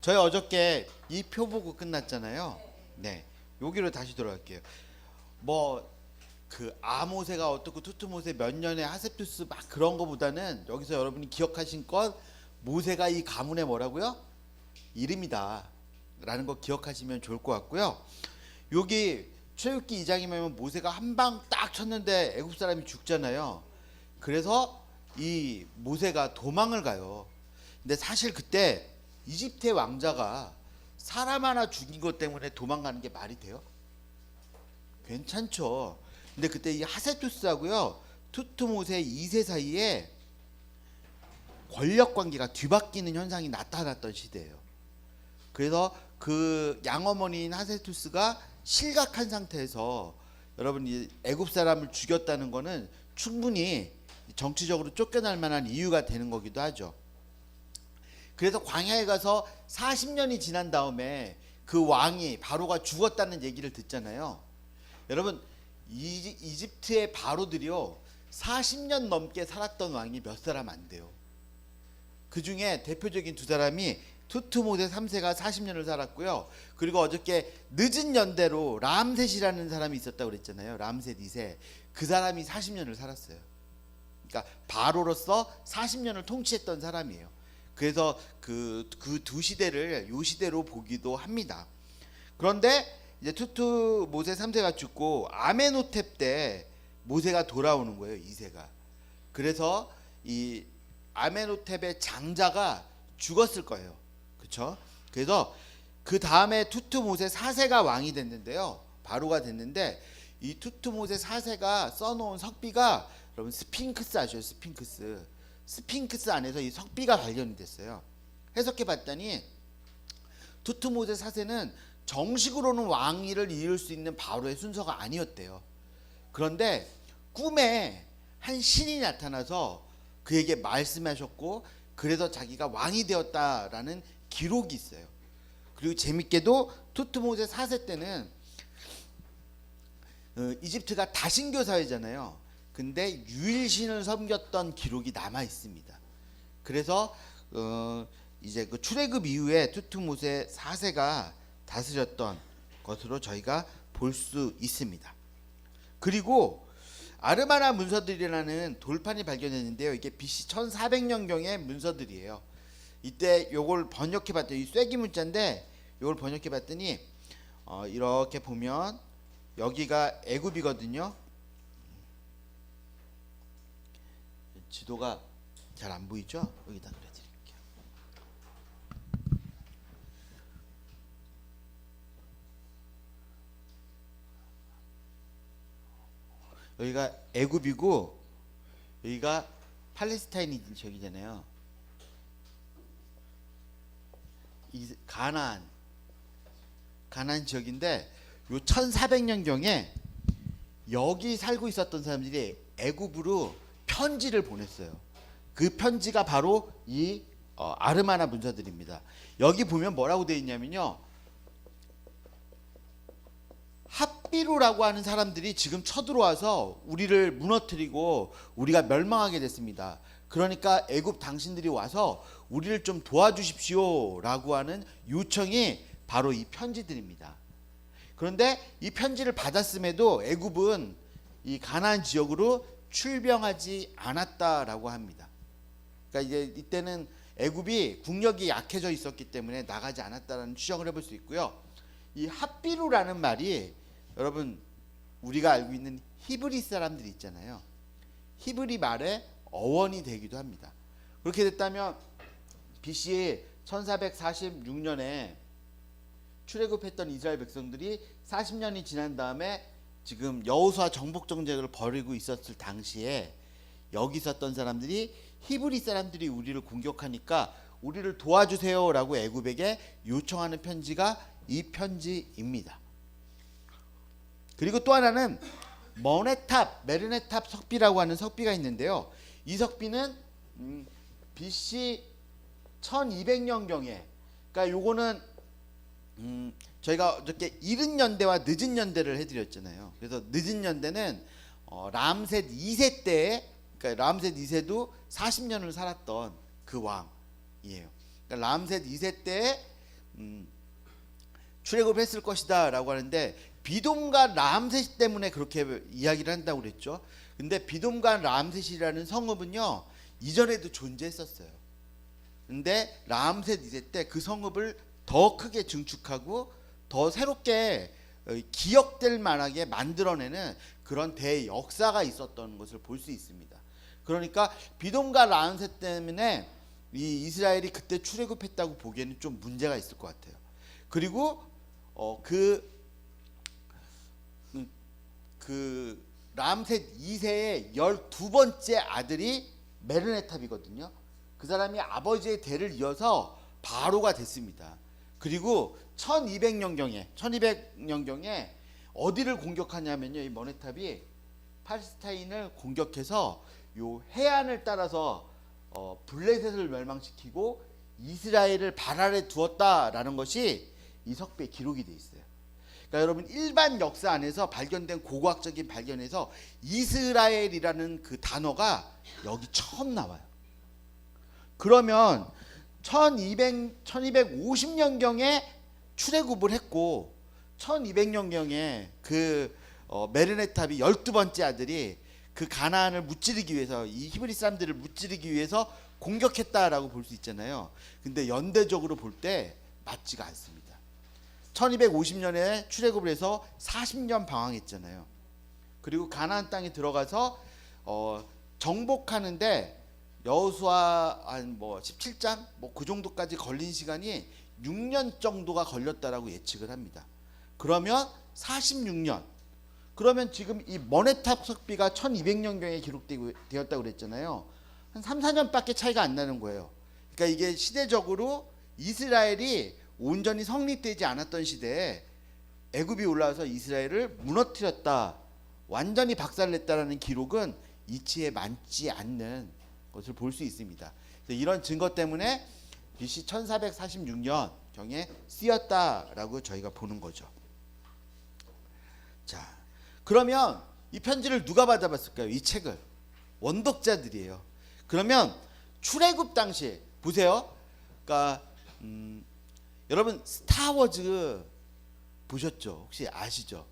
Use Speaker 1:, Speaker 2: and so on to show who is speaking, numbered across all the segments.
Speaker 1: 저희 어저께 이 표 보고 끝났잖아요. 네, 여기로 다시 돌아갈게요. 뭐 그 아모세가 어떻고 투투모세 몇 년에 하셉투스 막 그런 거보다는 여기서 여러분이 기억하신 건 모세가 이 가문의 뭐라고요? 이름이다 라는 거 기억하시면 좋을 것 같고요. 여기 출애굽기 2장이면 모세가 한 방 딱 쳤는데 애굽 사람이 죽잖아요. 그래서 이 모세가 도망을 가요. 근데 사실 그때 이집트의 왕자가 사람 하나 죽인 것 때문에 도망가는 게 말이 돼요? 괜찮죠. 근데 그때 이 하세투스하고요 투투모세 2세 사이에 권력 관계가 뒤바뀌는 현상이 나타났던 시대예요. 그래서 그 양어머니인 하세투스가 실각한 상태에서 여러분이 애굽 사람을 죽였다는 거는 충분히 정치적으로 쫓겨날 만한 이유가 되는 거기도 하죠. 그래서 광야에 가서 40년이 지난 다음에 그 왕이 바로가 죽었다는 얘기를 듣잖아요. 여러분 이집트의 바로들이요 40년 넘게 살았던 왕이 몇 사람 안 돼요. 그 중에 대표적인 두 사람이 투투모세 3세가 40년을 살았고요. 그리고 어저께 늦은 연대로 람셋이라는 사람이 있었다고 그랬잖아요. 람셋 2세. 그 사람이 40년을 살았어요. 그러니까 바로로서 40년을 통치했던 사람이에요. 그래서 그 두 시대를 요 시대로 보기도 합니다. 그런데 이제 투투 모세 3세가 죽고 아메노텝 때 모세가 돌아오는 거예요. 2세가. 그래서 이 아메노텝의 장자가 죽었을 거예요. 그렇죠? 그래서 그 다음에 투투 모세 4세가 왕이 됐는데요. 바로가 됐는데 이 투투 모세 4세가 써놓은 석비가 여러분 스핑크스 아시죠? 스핑크스. 스핑크스 안에서 이 석비가 발견이 됐어요. 해석해 봤더니 투투모세 4세는 정식으로는 왕위를 이을 수 있는 바로의 순서가 아니었대요. 그런데 꿈에 한 신이 나타나서 그에게 말씀하셨고 그래서 자기가 왕이 되었다라는 기록이 있어요. 그리고 재밌게도 투투모세 4세 때는 이집트가 다신교 사회잖아요. 근데 유일신을 섬겼던 기록이 남아 있습니다. 그래서 이제 그 출애굽 이후에 투투모세 4세가 다스렸던 것으로 저희가 볼 수 있습니다. 그리고 아르마나 문서들이라는 돌판이 발견했는데요. 이게 BC 1400년경의 문서들이에요. 이때 요걸 번역해 봤더니 쐐기 문자인데 요걸 번역해 봤더니 이렇게 보면 여기가 애굽이거든요. 지도가 잘 안 보이죠? 여기다 그려드릴게요. 여기가 애굽이고 여기가 팔레스타인 지역이잖아요. 가나안 지역인데 요 1400년경에 여기 살고 있었던 사람들이 애굽으로 편지를 보냈어요. 그 편지가 바로 이 아르마나 문서들입니다. 여기 보면 뭐라고 되어 있냐면요. 핫비루라고 하는 사람들이 지금 쳐들어와서 우리를 무너뜨리고 우리가 멸망하게 됐습니다. 그러니까 애굽 당신들이 와서 우리를 좀 도와주십시오 라고 하는 요청이 바로 이 편지들입니다. 그런데 이 편지를 받았음에도 애굽은 이 가나안 지역으로 출병하지 않았다라고 합니다. 그러니까 이제 이때는 애굽이 국력이 약해져 있었기 때문에 나가지 않았다라는 추정을 해볼 수 있고요. 이 핫비루라는 말이 여러분 우리가 알고 있는 히브리 사람들이 있잖아요. 히브리 말의 어원이 되기도 합니다. 그렇게 됐다면 BC 1446년에 출애굽했던 이스라엘 백성들이 40년이 지난 다음에 지금 여호수아 정복 정책을 벌이고 있었을 당시에 여기 있었던 사람들이 히브리 사람들이 우리를 공격하니까 우리를 도와주세요라고 애굽에게 요청하는 편지가 이 편지입니다. 그리고 또 하나는 메르네탑 석비라고 하는 석비가 있는데요. 이 석비는 BC 1200년경에 그러니까 요거는 저희가 어저께 이른 연대와 늦은 연대를 해드렸잖아요. 그래서 늦은 연대는 람셋 2세 때, 그러니까 람셋 2세도 40년을 살았던 그 왕이에요. 그러니까 람셋 2세 때 출애굽했을 것이다라고 하는데 비돔과 람셋 때문에 그렇게 이야기를 한다고 그랬죠. 근데 비돔과 람셋이라는 성읍은요 이전에도 존재했었어요. 근데 람셋 2세 때 그 성읍을 더 크게 증축하고 더 새롭게 기억될 만하게 만들어내는 그런 대역사가 있었던 것을 볼 수 있습니다. 그러니까 비돔과 람셋 때문에 이 이스라엘이 그때 출애굽했다고 보기에는 좀 문제가 있을 것 같아요. 그리고 그 람셋 2세의 12번째 아들이 메르네탑이거든요. 그 사람이 아버지의 대를 이어서 바로가 됐습니다. 그리고 1200년경에 어디를 공격하냐면요, 이 머네탑이 팔레스타인을 공격해서 요 해안을 따라서 블레셋을 멸망시키고 이스라엘을 발 아래 두었다라는 것이 이 석비에 기록이 돼 있어요. 그러니까 여러분 일반 역사 안에서 발견된 고고학적인 발견에서 이스라엘이라는 그 단어가 여기 처음 나와요. 그러면 1250년경에 출애굽을 했고 1200년경에 그 메르네탑이 12번째 아들이 그 가나안을 무찌르기 위해서 이 히브리 사람들을 무찌르기 위해서 공격했다라고 볼 수 있잖아요. 근데 연대적으로 볼 때 맞지가 않습니다. 1250년에 출애굽을 해서 40년 방황했잖아요. 그리고 가나안 땅에 들어가서 정복하는데 여호수아 한 17장 그 정도까지 걸린 시간이 6년 정도가 걸렸다라고 예측을 합니다. 그러면 46년. 그러면 지금 이 머네탑 석비가 1200년경에 기록되었다고 그랬잖아요. 한 3, 4년밖에 차이가 안 나는 거예요. 그러니까 이게 시대적으로 이스라엘이 온전히 성립되지 않았던 시대에 애굽이 올라와서 이스라엘을 무너뜨렸다, 완전히 박살냈다라는 기록은 이치에 맞지 않는 것을 볼 수 있습니다. 이런 증거 때문에 BC 1446년경에 쓰였다라고 저희가 보는 거죠. 자, 그러면 이 편지를 누가 받아봤을까요? 이 책을 원독자들이에요. 그러면 출애굽 당시 보세요. 그러니까 여러분 스타워즈 보셨죠? 혹시 아시죠?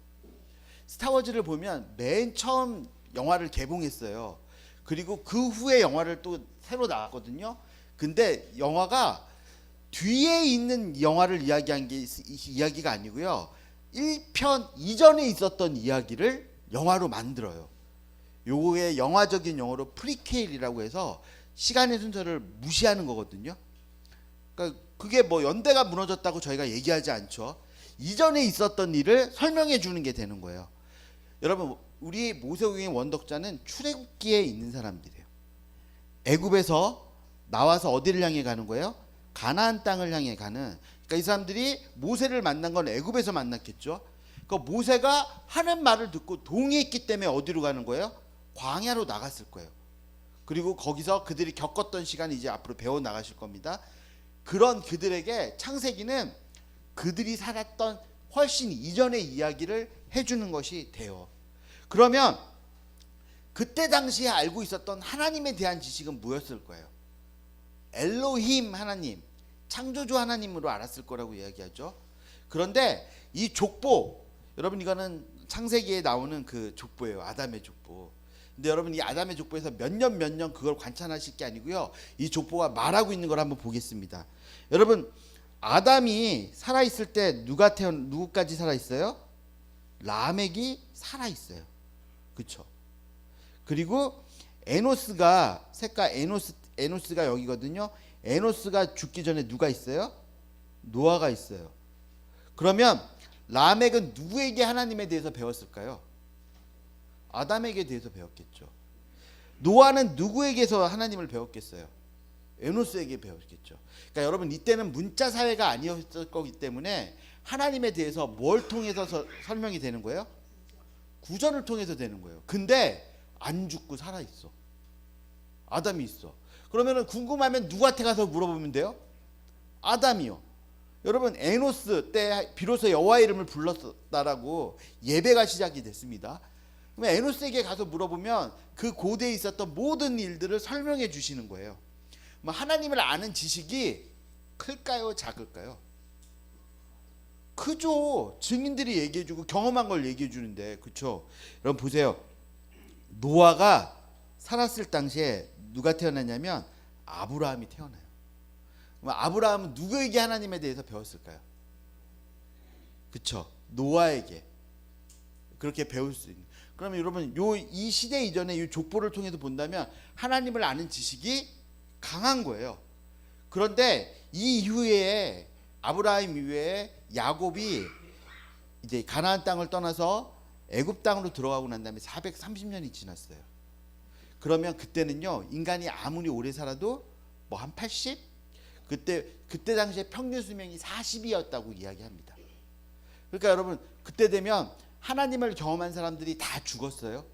Speaker 1: 스타워즈를 보면 맨 처음 영화를 개봉했어요. 그리고 그 후에 영화를 또 새로 나왔거든요. 근데 영화가 뒤에 있는 영화를 이야기한 게 이야기가 아니고요. 1편 이전에 있었던 이야기를 영화로 만들어요. 요거의 영화적인 용어로 프리퀘일이라고 해서 시간의 순서를 무시하는 거거든요. 그러니까 그게 연대가 무너졌다고 저희가 얘기하지 않죠. 이전에 있었던 일을 설명해 주는 게 되는 거예요. 여러분 우리 모세오경의 원독자는 출애굽기에 있는 사람들이에요. 애굽에서 나와서 어디를 향해 가는 거예요? 가나안 땅을 향해 가는. 그러니까 이 사람들이 모세를 만난 건 애굽에서 만났겠죠. 그러니까 모세가 하는 말을 듣고 동의했기 때문에 어디로 가는 거예요? 광야로 나갔을 거예요. 그리고 거기서 그들이 겪었던 시간을 이제 앞으로 배워 나가실 겁니다. 그런 그들에게 창세기는 그들이 살았던 훨씬 이전의 이야기를 해주는 것이 돼요. 그러면 그때 당시에 알고 있었던 하나님에 대한 지식은 뭐였을 거예요? 엘로힘 하나님, 창조주 하나님으로 알았을 거라고 이야기하죠. 그런데 이 족보, 여러분 이거는 창세기에 나오는 그 족보예요. 아담의 족보. 근데 여러분 이 아담의 족보에서 몇 년 그걸 관찰하실 게 아니고요. 이 족보가 말하고 있는 걸 한번 보겠습니다. 여러분 아담이 살아 있을 때 누구까지 살아 있어요? 라멕이 살아 있어요. 그렇죠? 그리고 에노스가 에노스가 여기거든요. 에노스가 죽기 전에 누가 있어요? 노아가 있어요. 그러면 라멕은 누구에게 하나님에 대해서 배웠을까요? 아담에게 대해서 배웠겠죠. 노아는 누구에게서 하나님을 배웠겠어요? 에노스에게 배웠겠죠. 그러니까 여러분 이때는 문자 사회가 아니었을 거기 때문에 하나님에 대해서 뭘 통해서 설명이 되는 거예요? 구전을 통해서 되는 거예요. 근데 안 죽고 살아 있어. 아담이 있어. 그러면은 궁금하면 누구한테 가서 물어보면 돼요? 아담이요. 여러분 에노스 때 비로소 여호와 이름을 불렀다라고 예배가 시작이 됐습니다. 그러면 에노스에게 가서 물어보면 그 고대에 있었던 모든 일들을 설명해 주시는 거예요. 하나님을 아는 지식이 클까요, 작을까요? 크죠. 증인들이 얘기해주고 경험한 걸 얘기해주는데, 그렇죠? 여러분 보세요. 노아가 살았을 당시에 누가 태어났냐면 아브라함이 태어나요. 그럼 아브라함은 누구에게 하나님에 대해서 배웠을까요? 그렇죠? 노아에게 그렇게 배울 수 있는. 그러면 여러분 이 시대 이전에 이 족보를 통해서 본다면 하나님을 아는 지식이 강한 거예요. 그런데 이 이후에 아브라함 이후에 야곱이 이제 가나안 땅을 떠나서 애굽 땅으로 들어가고 난 다음에 430년이 지났어요. 그러면 그때는요, 인간이 아무리 오래 살아도 뭐 한 80? 그때 당시에 평균 수명이 40이었다고 이야기합니다. 그러니까 여러분 그때 되면 하나님을 경험한 사람들이 다 죽었어요.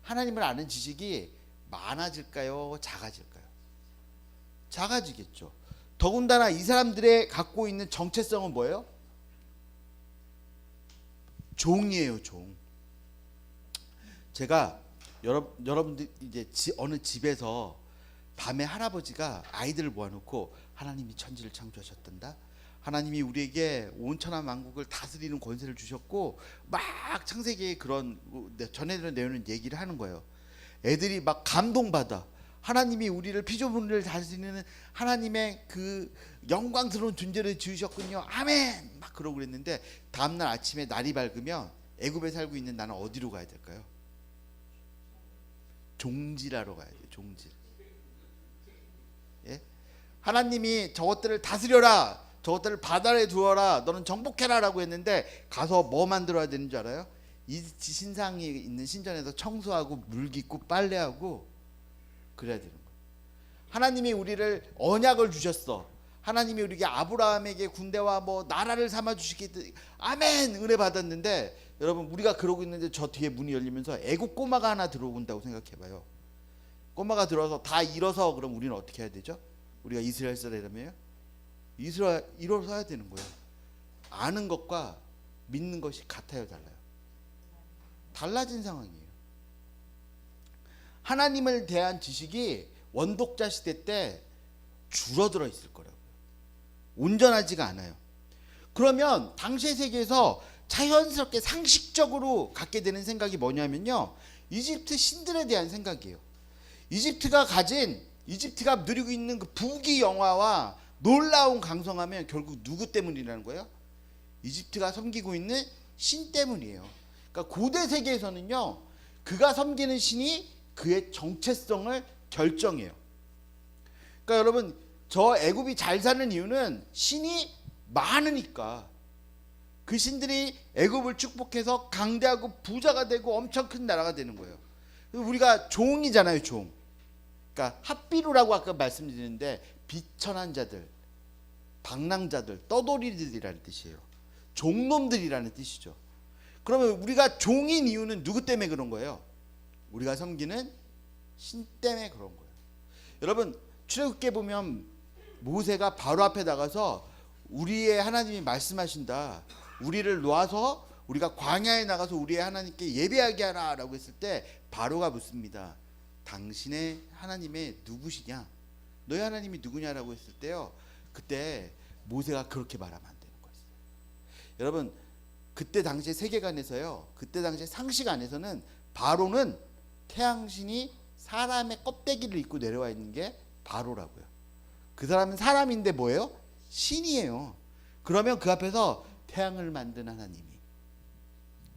Speaker 1: 하나님을 아는 지식이 많아질까요? 작아질까요? 작아지겠죠. 더군다나 이 사람들의 갖고 있는 정체성은 뭐예요? 종이에요, 종. 제가 여러분들 이제 어느 집에서 밤에 할아버지가 아이들을 모아놓고 하나님이 천지를 창조하셨단다. 하나님이 우리에게 온 천하 만국을 다스리는 권세를 주셨고 막 창세기의 그런 전해들은 내용은 얘기를 하는 거예요. 애들이 막 감동받아. 하나님이 우리를 피조물을 다스리는 하나님의 그 영광스러운 존재를 지으셨군요. 아멘. 막 그러고 그랬는데 다음날 아침에 날이 밝으면 애굽에 살고 있는 나는 어디로 가야 될까요? 종지라로 가야 돼요. 종지. 예? 하나님이 저것들을 다스려라. 저것들을 바다에 두어라. 너는 정복해라라고 했는데 가서 뭐 만들어야 되는 줄 알아요? 이 신상이 있는 신전에서 청소하고 물 깃고 빨래하고 그래야 되는 거예요. 하나님이 우리를 언약을 주셨어. 하나님이 우리에게 아브라함에게 군대와 뭐 나라를 삼아 주시기 아멘 은혜 받았는데 여러분 우리가 그러고 있는데 저 뒤에 문이 열리면서 애국 꼬마가 하나 들어온다고 생각해봐요. 꼬마가 들어서 다 일어서 그럼 우리는 어떻게 해야 되죠? 우리가 이스라엘 사람이라면요? 일어서야 되는 거예요. 아는 것과 믿는 것이 같아요, 달라요? 달라진 상황이에요. 하나님을 대한 지식이 원독자 시대 때 줄어들어 있을 거라고요. 온전하지가 않아요. 그러면 당시의 세계에서 자연스럽게 상식적으로 갖게 되는 생각이 뭐냐면요, 이집트 신들에 대한 생각이에요. 이집트가 누리고 있는 그 부귀 영화와 놀라운 강성하면 결국 누구 때문이라는 거예요? 이집트가 섬기고 있는 신 때문이에요. 그러니까 고대 세계에서는요, 그가 섬기는 신이 그의 정체성을 결정해요. 그러니까 여러분 저 애굽이 잘 사는 이유는 신이 많으니까. 그 신들이 애굽을 축복해서 강대하고 부자가 되고 엄청 큰 나라가 되는 거예요. 우리가 종이잖아요, 종. 그러니까 핫비루라고 아까 말씀드렸는데 비천한 자들, 방랑자들, 떠돌이들이라는 뜻이에요. 종놈들이라는 뜻이죠. 그러면 우리가 종인 이유는 누구 때문에 그런 거예요? 우리가 섬기는 신 때문에 그런 거예요. 여러분 출애굽기에 보면 모세가 바로 앞에 나가서 우리의 하나님이 말씀하신다. 우리를 놓아서 우리가 광야에 나가서 우리의 하나님께 예배하게 하라 라고 했을 때 바로가 묻습니다. 당신의 하나님의 누구시냐? 너희 하나님이 누구냐라고 했을 때요, 그때 모세가 그렇게 말하면 안 되는 거였어요. 여러분 그때 당시의 세계관에서요, 그때 당시의 상식 안에서는 바로는 태양신이 사람의 껍데기를 입고 내려와 있는 게 바로라고요. 그 사람은 사람인데 뭐예요? 신이에요. 그러면 그 앞에서 태양을 만든 하나님이,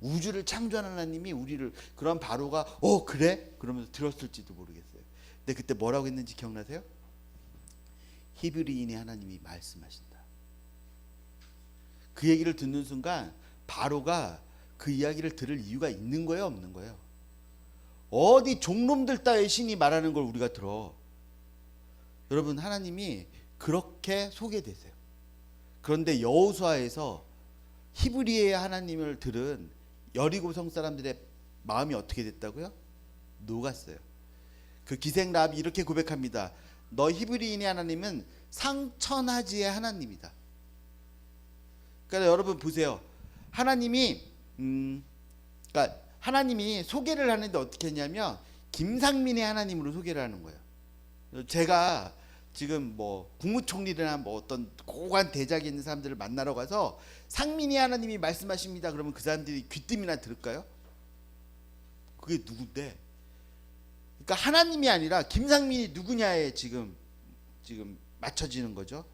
Speaker 1: 우주를 창조한 하나님이 우리를, 그런 바로가 그래? 그러면서 들었을지도 모르겠어요. 근데 그때 뭐라고 했는지 기억나세요? 히브리인의 하나님이 말씀하신다. 그 얘기를 듣는 순간 바로가 그 이야기를 들을 이유가 있는 거예요, 없는 거예요? 어디 종놈들 따위 신이 말하는 걸 우리가 들어? 여러분 하나님이 그렇게 소개되세요. 그런데 여호수아에서 히브리의 하나님을 들은 여리고 성 사람들의 마음이 어떻게 됐다고요? 녹았어요. 그 기생 라합이 이렇게 고백합니다. 너 히브리인의 하나님은 상천하지의 하나님이다. 그러니까 여러분 보세요. 하나님이 그러니까 하나님이 소개를 하는데 어떻게 했냐면 김상민의 하나님으로 소개를 하는 거예요. 제가 지금 뭐 국무총리나 뭐 어떤 고관 대작에 있는 사람들을 만나러 가서 상민이 하나님이 말씀하십니다. 그러면 그 사람들이 귀뜸이나 들을까요? 그게 누군데? 그러니까 하나님이 아니라 김상민이 누구냐에 지금 맞춰지는 거죠.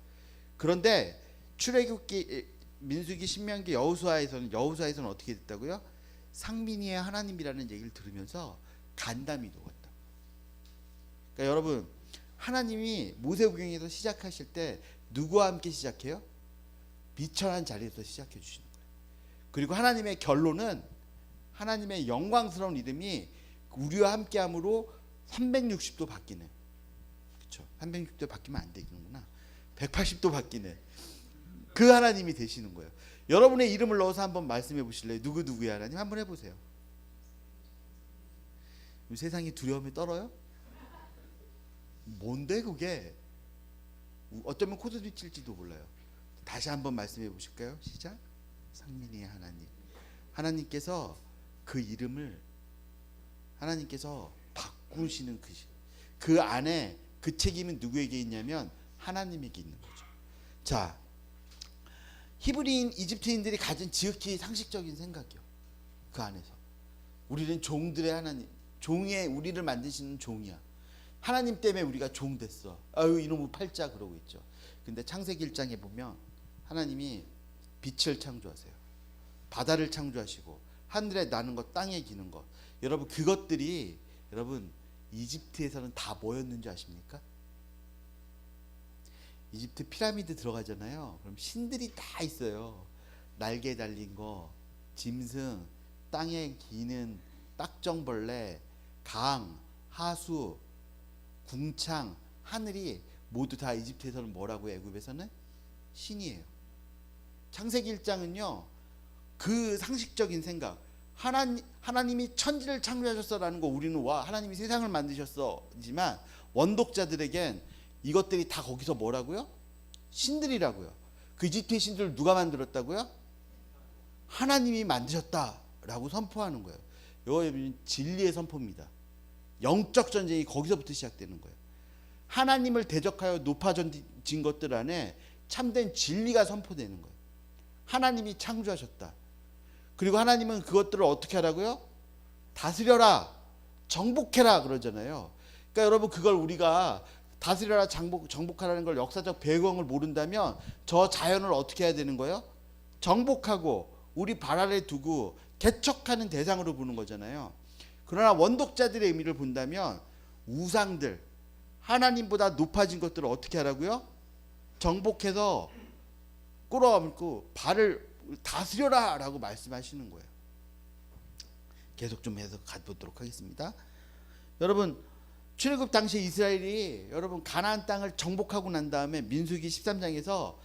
Speaker 1: 그런데 출애굽기, 민수기, 신명기, 여호수아에서는 어떻게 됐다고요? 상민이의 하나님이라는 얘기를 들으면서 간담이 녹았다. 그러니까 여러분, 하나님이 모세오경에서 시작하실 때 누구와 함께 시작해요? 비천한 자리에서 시작해 주시는 거예요. 그리고 하나님의 결론은 하나님의 영광스러운 이름이 우리와 함께함으로 360도 바뀌네. 그렇죠? 360도 바뀌면 안 되는구나. 180도 바뀌네. 그 하나님이 되시는 거예요. 여러분의 이름을 넣어서 한번 말씀해 보실래요? 누구의 하나님? 한번 해보세요. 세상이 두려움에 떨어요? 뭔데 그게? 어쩌면 코드도 칠지도 몰라요. 다시 한번 말씀해 보실까요? 시작. 상민이의 하나님. 하나님께서 그 이름을 하나님께서 바꾸시는 그 안에 그 책임은 누구에게 있냐면 하나님에게 있는 거죠. 자, 히브리인 이집트인들이 가진 지극히 상식적인 생각이요. 그 안에서 우리는 종들의 하나님, 종의 우리를 만드시는 종이야. 하나님 때문에 우리가 종 됐어. 아유 이놈의 팔자 그러고 있죠. 근데 창세기 1장에 보면 하나님이 빛을 창조하세요. 바다를 창조하시고 하늘에 나는 것, 땅에 기는 것. 여러분 그것들이 여러분 이집트에서는 다 뭐였는지 아십니까? 이집트 피라미드 들어가잖아요. 그럼 신들이 다 있어요. 날개 달린 거, 짐승, 땅에 기는 딱정벌레, 강, 하수, 궁창, 하늘이 모두 다 이집트에서는 뭐라고 해요? 애굽에서는 신이에요. 창세기 1장은요. 그 상식적인 생각, 하나님이 천지를 창조하셨어라는 거 우리는 와 하나님이 세상을 만드셨어지만 원독자들에겐 이것들이 다 거기서 뭐라고요? 신들이라고요. 그 이집트의 신들을 누가 만들었다고요? 하나님이 만드셨다라고 선포하는 거예요. 이거 진리의 선포입니다. 영적 전쟁이 거기서부터 시작되는 거예요. 하나님을 대적하여 높아진 것들 안에 참된 진리가 선포되는 거예요. 하나님이 창조하셨다. 그리고 하나님은 그것들을 어떻게 하라고요? 다스려라, 정복해라 그러잖아요. 그러니까 여러분 그걸 우리가 다스려라, 정복하라는 걸 역사적 배경을 모른다면 저 자연을 어떻게 해야 되는 거예요? 정복하고 우리 발 아래 두고 개척하는 대상으로 보는 거잖아요. 그러나 원독자들의 의미를 본다면 우상들, 하나님보다 높아진 것들을 어떻게 하라고요? 정복해서 끌어안고 발을 다스려라 라고 말씀하시는 거예요. 계속 좀 해서 가보도록 하겠습니다. 여러분 출애굽 당시 이스라엘이 여러분 가나안 땅을 정복하고 난 다음에 민수기 13장에서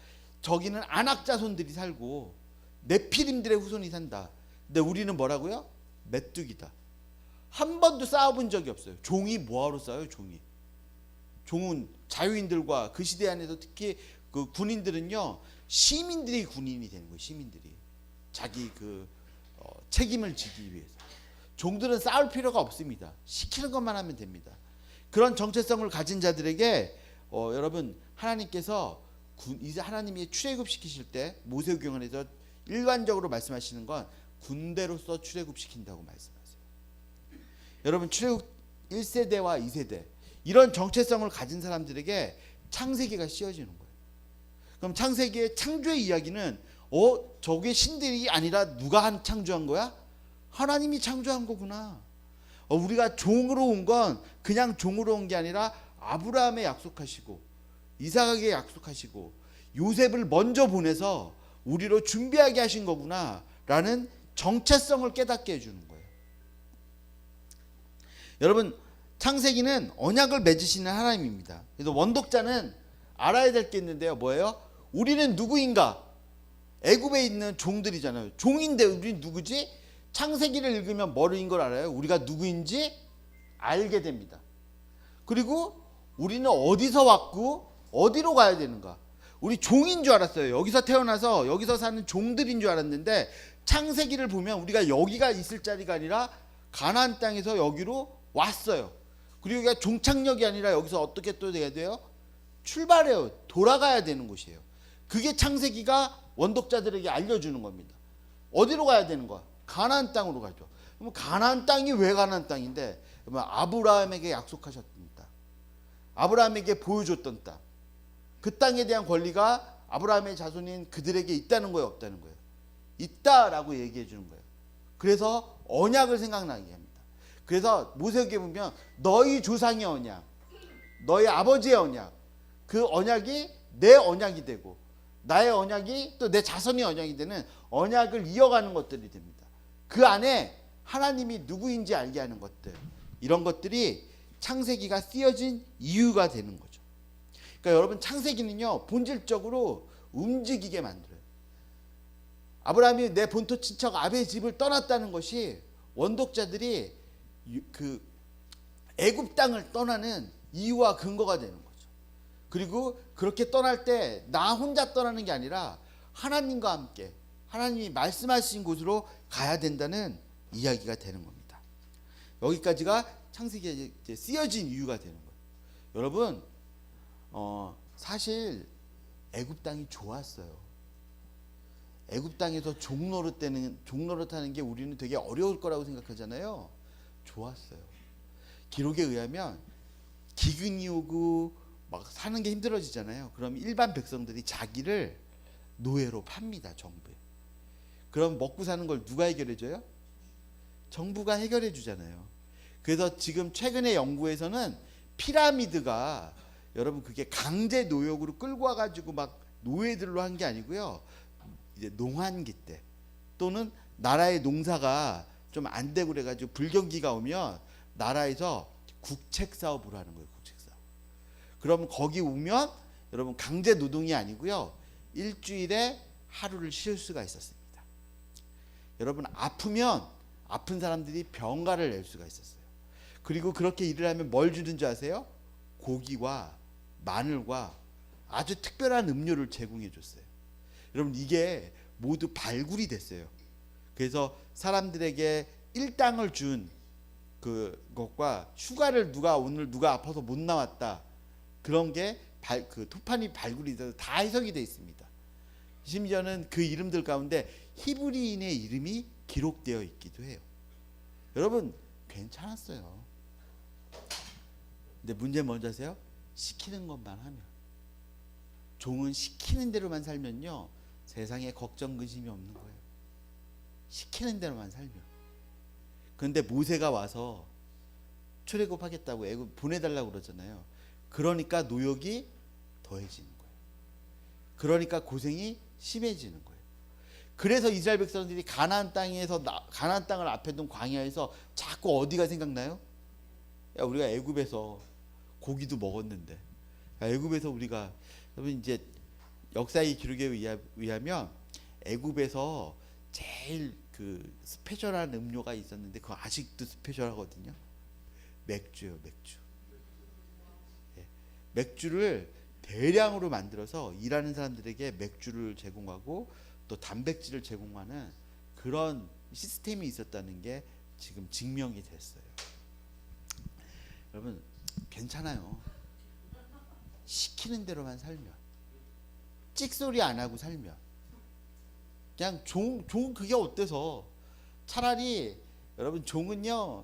Speaker 1: 저기는 아낙 자손들이 살고 네피림들의 후손이 산다. 근데 우리는 뭐라고요? 메뚜기다. 한 번도 싸워본 적이 없어요. 종이 뭐하러 싸워요? 종은 자유인들과 그 시대 안에서 특히 그 군인들은요 시민들이 군인이 되는 거예요. 시민들이 자기 책임을 지기 위해서. 종들은 싸울 필요가 없습니다. 시키는 것만 하면 됩니다. 그런 정체성을 가진 자들에게 여러분 하나님께서 이제 하나님이 출애굽시키실 때 모세오경에서 일관적으로 말씀하시는 건 군대로서 출애굽시킨다고 말씀하세요. 여러분 출애굽 1세대와 2세대 이런 정체성을 가진 사람들에게 창세기가 씌워지는 거예요. 그럼 창세기의 창조의 이야기는 저게 신들이 아니라 누가 창조한 거야? 하나님이 창조한 거구나. 우리가 종으로 온 건 그냥 종으로 온 게 아니라 아브라함에 약속하시고 이삭에게 약속하시고 요셉을 먼저 보내서 우리로 준비하게 하신 거구나 라는 정체성을 깨닫게 해주는 거예요. 여러분 창세기는 언약을 맺으시는 하나님입니다. 그래서 원독자는 알아야 될 게 있는데요. 뭐예요? 우리는 누구인가? 애굽에 있는 종들이잖아요. 종인데 우리는 누구지? 창세기를 읽으면 뭐인 걸 알아요? 우리가 누구인지 알게 됩니다. 그리고 우리는 어디서 왔고 어디로 가야 되는가? 우리 종인 줄 알았어요. 여기서 태어나서 여기서 사는 종들인 줄 알았는데 창세기를 보면 우리가 여기가 있을 자리가 아니라 가나안 땅에서 여기로 왔어요. 그리고 여기가 종착역이 아니라 여기서 어떻게 또 돼야 돼요? 출발해요. 돌아가야 되는 곳이에요. 그게 창세기가 원독자들에게 알려주는 겁니다. 어디로 가야 되는 거야? 가나안 땅으로 가죠. 그럼 가나안 땅이 왜 가나안 땅인데? 그러면 아브라함에게 약속하셨던 땅, 아브라함에게 보여줬던 땅, 그 땅에 대한 권리가 아브라함의 자손인 그들에게 있다는 거예요, 없다는 거예요? 있다라고 얘기해 주는 거예요. 그래서 언약을 생각나게 합니다. 그래서 모세에게 보면 너희 조상의 언약, 너희 아버지의 언약, 그 언약이 내 언약이 되고 나의 언약이 또 내 자손의 언약이 되는 언약을 이어가는 것들이 됩니다. 그 안에 하나님이 누구인지 알게 하는 것들, 이런 것들이 창세기가 쓰여진 이유가 되는 거죠. 그러니까 여러분, 창세기는요 본질적으로 움직이게 만들어요. 아브라함이 내 본토 친척 아베의 집을 떠났다는 것이 원독자들이 그 애굽 땅을 떠나는 이유와 근거가 되는 거죠. 그리고 그렇게 떠날 때 나 혼자 떠나는 게 아니라 하나님과 함께 하나님이 말씀하신 곳으로 가야 된다는 이야기가 되는 겁니다. 여기까지가 창세기에 쓰여진 이유가 되는 거예요. 여러분, 사실 애굽 땅이 좋았어요. 애굽 땅에서 종노릇하는 게 우리는 되게 어려울 거라고 생각하잖아요. 좋았어요. 기록에 의하면 기근이 오고 막 사는 게 힘들어지잖아요. 그럼 일반 백성들이 자기를 노예로 팝니다, 정부에. 그럼 먹고 사는 걸 누가 해결해 줘요? 정부가 해결해 주잖아요. 그래서 지금 최근의 연구에서는 피라미드가, 여러분, 그게 강제 노역으로 끌고 와가지고 막 노예들로 한 게 아니고요. 이제 농한기 때 또는 나라의 농사가 좀 안 되고 그래가지고 불경기가 오면 나라에서 국책 사업을 하는 거예요. 국책 사업. 그럼 거기 오면 여러분 강제 노동이 아니고요. 일주일에 하루를 쉴 수가 있었습니다. 여러분, 아프면 아픈 사람들이 병가를 낼 수가 있었어요. 그리고 그렇게 일을 하면 뭘 주는 줄 아세요? 고기와 마늘과 아주 특별한 음료를 제공해 줬어요. 여러분, 이게 모두 발굴이 됐어요. 그래서 사람들에게 일당을 준 그것과 휴가를 오늘 누가 아파서 못 나왔다, 그런 게 그 토판이 발굴이 돼서 다 해석이 돼 있습니다. 심지어는 그 이름들 가운데 히브리인의 이름이 기록되어 있기도 해요. 여러분, 괜찮았어요. 근데 문제 뭔지 아세요? 시키는 것만 하면. 종은 시키는 대로만 살면요 세상에 걱정 근심이 없는 거예요. 시키는 대로만 살면. 그런데 모세가 와서 출애굽하겠다고 애굽 보내달라고 그러잖아요. 그러니까 노역이 더해지는 거예요. 그러니까 고생이 심해지는 거예요. 그래서 이스라엘 백성들이 가나안 가나안 땅을 앞에 둔 광야에서 자꾸 어디가 생각나요? 야, 우리가 애굽에서 고기도 먹었는데, 야, 애굽에서 우리가, 여러분, 이제 역사의 기록에 의하면 애굽에서 제일 그 스페셜한 음료가 있었는데 그거 아직도 스페셜하거든요. 맥주요, 맥주. 예, 맥주를 대량으로 만들어서 일하는 사람들에게 맥주를 제공하고 또 단백질을 제공하는 그런 시스템이 있었다는 게 지금 증명이 됐어요. 여러분, 괜찮아요. 시키는 대로만 살면, 찍소리 안 하고 살면, 그냥 종은 그게 어때서. 차라리 여러분, 종은요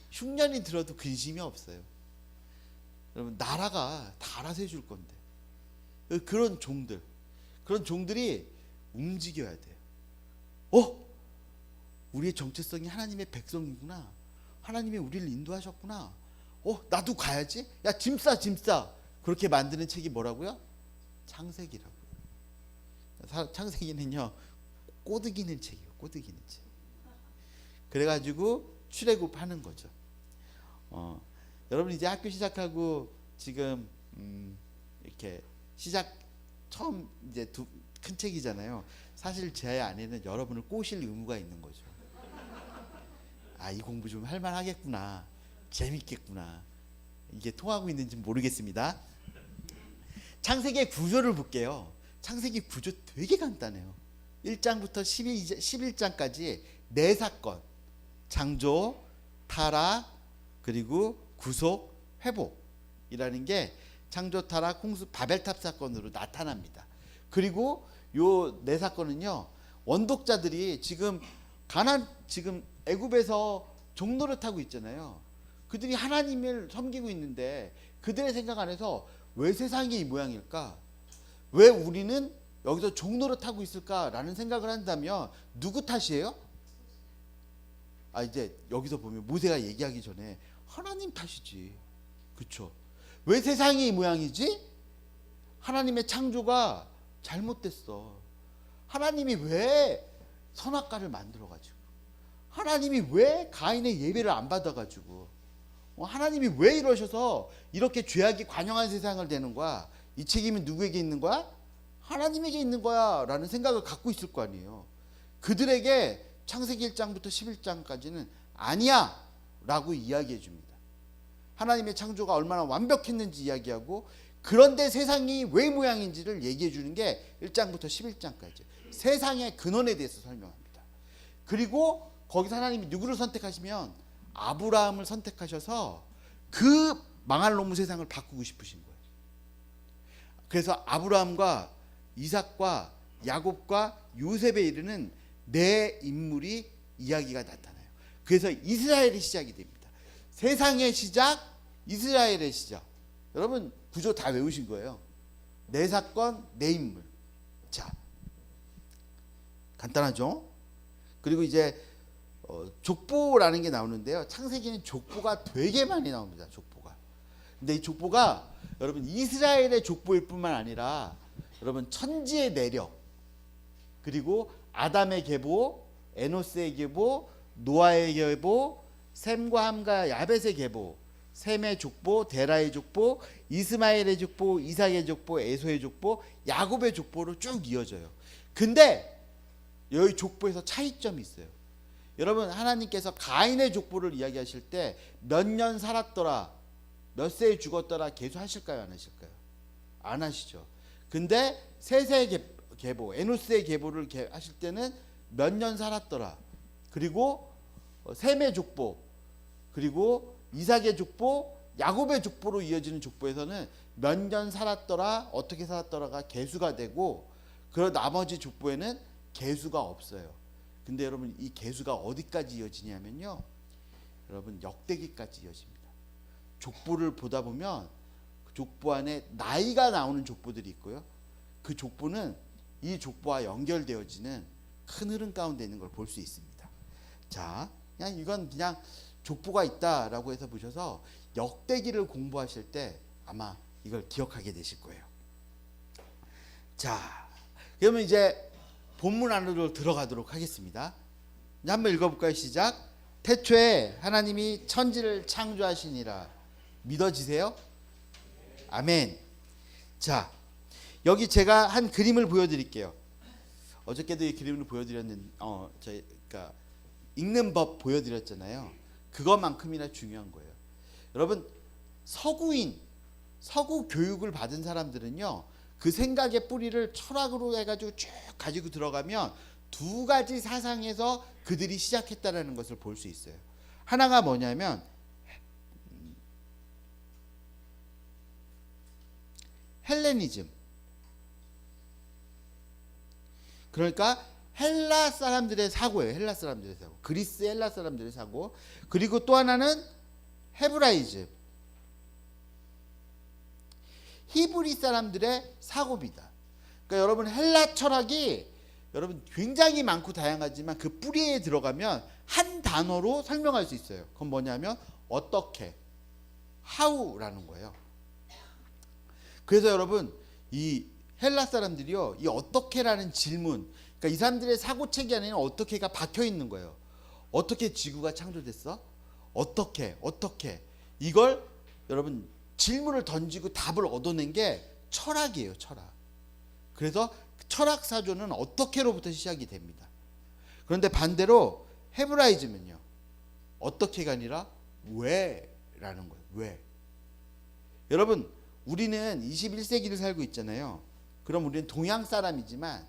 Speaker 1: 흉년이 들어도 근심이 없어요. 여러분, 나라가 다 알아서 해줄 건데. 그런 종들이 움직여야 돼요. 우리의 정체성이 하나님의 백성이구나, 하나님이 우리를 인도하셨구나, 나도 가야지, 야, 짐 싸. 그렇게 만드는 책이 뭐라고요? 창세기라고요. 창세기는요 꼬드기는 책이에요. 꼬드기는 책. 그래가지고 출애굽하는 거죠. 여러분, 이제 학교 시작하고 지금 이렇게 처음 이제 큰 책이잖아요. 사실 제 안에는 여러분을 꼬실 의무가 있는 거죠. 이 공부 좀 할만하겠구나, 재밌겠구나, 이게 통하고 있는지 모르겠습니다. 창세기의 구조를 볼게요. 창세기 구조 되게 간단해요. 1장부터 11장까지 네 사건, 창조, 타락, 그리고 구속, 회복이라는 게 창조 타락, 홍수, 바벨탑 사건으로 나타납니다. 그리고 요 네 사건은요, 원독자들이 지금 지금 애굽에서 종노릇하고 있잖아요. 그들이 하나님을 섬기고 있는데 그들의 생각 안에서 왜 세상이 이 모양일까? 왜 우리는 여기서 종노릇하고 있을까라는 생각을 한다면 누구 탓이에요? 이제 여기서 보면 모세가 얘기하기 전에 하나님 탓이지. 그렇죠? 왜 세상이 이 모양이지? 하나님의 창조가 잘못됐어. 하나님이 왜 선악과를 만들어가지고, 하나님이 왜 가인의 예배를 안 받아가지고, 하나님이 왜 이러셔서 이렇게 죄악이 관영한 세상을 되는 거야? 이 책임은 누구에게 있는 거야? 하나님에게 있는 거야 라는 생각을 갖고 있을 거 아니에요. 그들에게 창세기 1장부터 11장까지는 아니야 라고 이야기해 줍니다. 하나님의 창조가 얼마나 완벽했는지 이야기하고, 그런데 세상이 왜 모양인지를 얘기해 주는 게 1장부터 11장까지 세상의 근원에 대해서 설명합니다. 그리고 거기서 하나님이 누구를 선택하시면 아브라함을 선택하셔서 그 망할 놈의 세상을 바꾸고 싶으신 거예요. 그래서 아브라함과 이삭과 야곱과 요셉에 이르는 네 인물이 이야기가 나타나요. 그래서 이스라엘이 시작이 됩니다. 세상의 시작, 이스라엘의 시작. 여러분 구조 다 외우신 거예요. 네 사건, 네 인물. 자, 간단하죠? 그리고 이제 족보라는 게 나오는데요. 창세기는 족보가 되게 많이 나옵니다. 족보가. 근데 이 족보가 여러분 이스라엘의 족보일 뿐만 아니라 여러분 천지의 내력, 그리고 아담의 계보, 에노스의 계보, 노아의 계보, 셈과 함과 야벳의 계보, 셈의 족보, 데라의 족보, 이스마엘의 족보, 이삭의 족보, 에소의 족보, 야곱의 족보로 쭉 이어져요. 근데 여기 족보에서 차이점이 있어요. 여러분 하나님께서 가인의 족보를 이야기하실 때 몇 년 살았더라, 몇 세에 죽었더라 계수하실까요, 안 하실까요? 안 하시죠. 근데 셋의 계보, 에노스의 계보를 하실 때는 몇 년 살았더라, 그리고 셈의 족보, 그리고 이삭의 족보, 야곱의 족보로 이어지는 족보에서는 몇 년 살았더라, 어떻게 살았더라가 계수가 되고, 그 나머지 족보에는 계수가 없어요. 근데 여러분 이 계수가 어디까지 이어지냐면요, 여러분 역대기까지 이어집니다. 족보를 보다 보면 그 족보 안에 나이가 나오는 족보들이 있고요, 그 족보는 이 족보와 연결되어지는 큰 흐름 가운데 있는 걸 볼 수 있습니다. 자, 그냥 이건 그냥 족보가 있다라고 해서 보셔서 역대기를 공부하실 때 아마 이걸 기억하게 되실 거예요. 자, 그러면 이제 본문 안으로 들어가도록 하겠습니다. 이제 한번 읽어볼까요? 시작. 태초에 하나님이 천지를 창조하시니라. 믿어지세요? 아멘. 자, 여기 제가 한 그림을 보여드릴게요. 어저께도 이 그림을 보여드렸는데, 저희가 읽는 법 보여드렸잖아요. 그것만큼이나 중요한 거예요. 여러분 서구인, 서구 교육을 받은 사람들은요, 그 생각의 뿌리를 철학으로 해가지고 쭉 가지고 들어가면 두 가지 사상에서 그들이 시작했다라는 것을 볼 수 있어요. 하나가 뭐냐면 헬레니즘. 그러니까 헬라 사람들의 사고예요. 헬라 사람들의 사고. 그리스 헬라 사람들의 사고. 그리고 또 하나는 헤브라이즘. 히브리 사람들의 사고입니다. 그러니까 여러분 헬라 철학이 여러분 굉장히 많고 다양하지만 그 뿌리에 들어가면 한 단어로 설명할 수 있어요. 그건 뭐냐면 어떻게, how라는 거예요. 그래서 여러분 이 헬라 사람들이요, 이 어떻게라는 질문, 그러니까 이 사람들의 사고체계 안에는 어떻게가 박혀 있는 거예요. 어떻게 지구가 창조됐어? 어떻게 이걸 여러분 질문을 던지고 답을 얻어낸 게 철학이에요. 철학. 그래서 철학 사조는 어떻게로부터 시작이 됩니다. 그런데 반대로 헤브라이즘은요, 어떻게가 아니라 왜라는 거예요. 왜. 여러분 우리는 21세기를 살고 있잖아요. 그럼 우리는 동양 사람이지만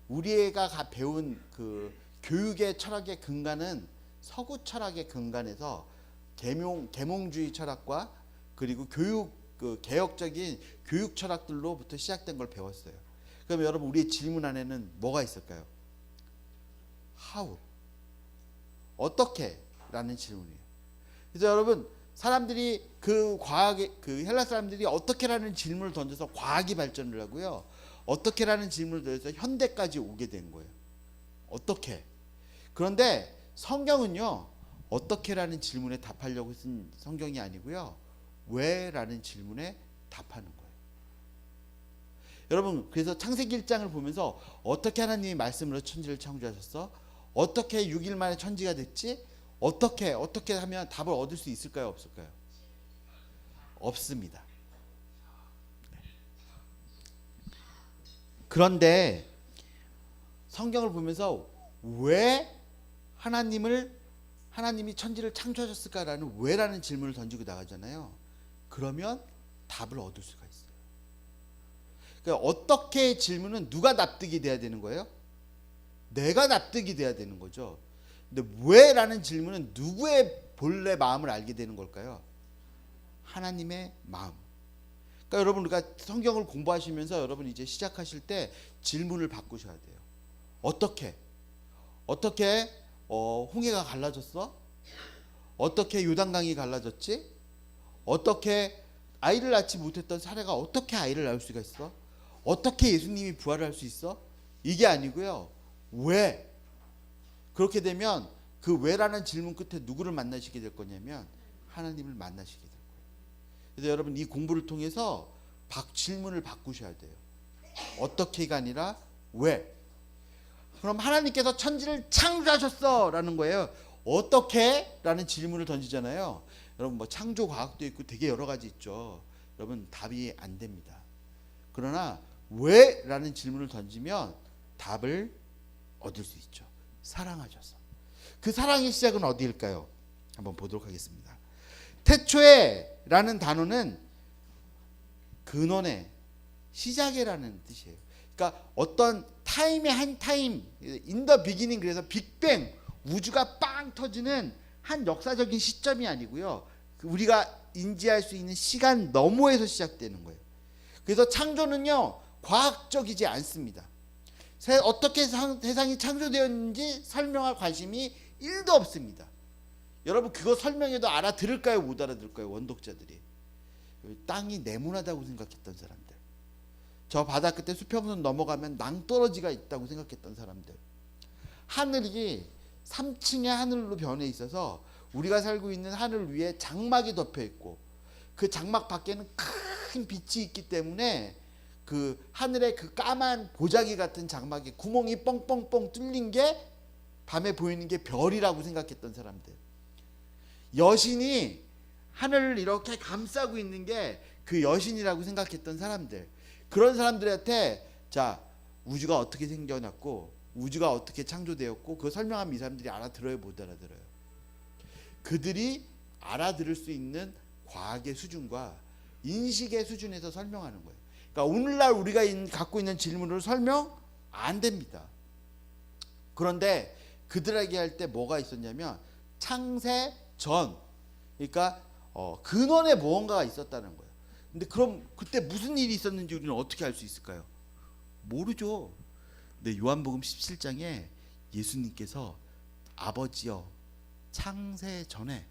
Speaker 1: 우리가 배운 그 교육의 철학의 근간은 서구 철학의 근간에서 계몽주의 철학과 그리고 교육 그 개혁적인 교육 철학들로부터 시작된 걸 배웠어요. 그럼 여러분 우리의 질문 안에는 뭐가 있을까요? How? 어떻게? 라는 질문이에요. 그래서 여러분 사람들이 그 과학의 그 헬라 사람들이 어떻게라는 질문을 던져서 과학이 발전을 하고요. 어떻게라는 질문을 던져서 현대까지 오게 된 거예요. 어떻게? 그런데 성경은요. 어떻게라는 질문에 답하려고 쓴 성경이 아니고요. 왜라는 질문에 답하는 거예요. 여러분 그래서 창세기 1장을 보면서 어떻게 하나님이 말씀으로 천지를 창조하셨어? 어떻게 6일 만에 천지가 됐지? 어떻게 하면 답을 얻을 수 있을까요? 없을까요? 없습니다. 그런데 성경을 보면서 왜 하나님이 천지를 창조하셨을까라는 왜라는 질문을 던지고 나가잖아요. 그러면 답을 얻을 수가 있어요. 그러니까 어떻게 질문은 누가 납득이 돼야 되는 거예요? 내가 납득이 돼야 되는 거죠. 근데 왜라는 질문은 누구의 본래 마음을 알게 되는 걸까요? 하나님의 마음. 그러니까 여러분 우리가 성경을 공부하시면서 여러분 이제 시작하실 때 질문을 바꾸셔야 돼요. 어떻게 홍해가 갈라졌어? 어떻게 요단강이 갈라졌지? 어떻게 아이를 낳지 못했던 사례가 어떻게 아이를 낳을 수가 있어? 어떻게 예수님이 부활을 할 수 있어? 이게 아니고요. 왜? 그렇게 되면 그 왜라는 질문 끝에 누구를 만나시게 될 거냐면 하나님을 만나시게 될 거예요. 그래서 여러분 이 공부를 통해서 질문을 바꾸셔야 돼요. 어떻게가 아니라 왜? 그럼 하나님께서 천지를 창조하셨어 라는 거예요. 어떻게? 라는 질문을 던지잖아요. 여러분 뭐 창조 과학도 있고 되게 여러 가지 있죠. 여러분 답이 안 됩니다. 그러나 왜? 라는 질문을 던지면 답을 얻을 수 있죠. 사랑하셔서. 그 사랑의 시작은 어디일까요? 한번 보도록 하겠습니다. 태초에 라는 단어는 근원의 시작이라는 뜻이에요. 그러니까 어떤 타임의 한 타임, in the beginning, 그래서 빅뱅, 우주가 빵 터지는 한 역사적인 시점이 아니고요. 우리가 인지할 수 있는 시간 너머에서 시작되는 거예요. 그래서 창조는요 과학적이지 않습니다. 어떻게 세상이 창조되었는지 설명할 관심이 1도 없습니다. 여러분 그거 설명해도 알아들을까요? 못 알아들을까요? 원독자들이. 땅이 네모나다고 생각했던 사람들, 저 바다 끝에 수평선 넘어가면 낭떠러지가 있다고 생각했던 사람들, 하늘이 3층의 하늘로 변해 있어서 우리가 살고 있는 하늘 위에 장막이 덮여 있고 그 장막 밖에는 큰 빛이 있기 때문에 그 하늘에 그 까만 보자기 같은 장막에 구멍이 뻥뻥뻥 뚫린 게 밤에 보이는 게 별이라고 생각했던 사람들, 여신이 하늘을 이렇게 감싸고 있는 게 그 여신이라고 생각했던 사람들, 그런 사람들한테 자 우주가 어떻게 생겨났고 우주가 어떻게 창조되었고 그거 설명하면 이 사람들이 알아들어요? 못 알아들어요? 그들이 알아들을 수 있는 과학의 수준과 인식의 수준에서 설명하는 거예요. 그러니까 오늘날 우리가 갖고 있는 질문으로 설명 안 됩니다. 그런데 그들에게 할 때 뭐가 있었냐면 창세 전, 그러니까 근원에 무언가가 있었다는 거예요. 근데 그럼 그때 무슨 일이 있었는지 우리는 어떻게 알 수 있을까요? 모르죠. 근데 요한복음 17장에 예수님께서 아버지여 창세 전에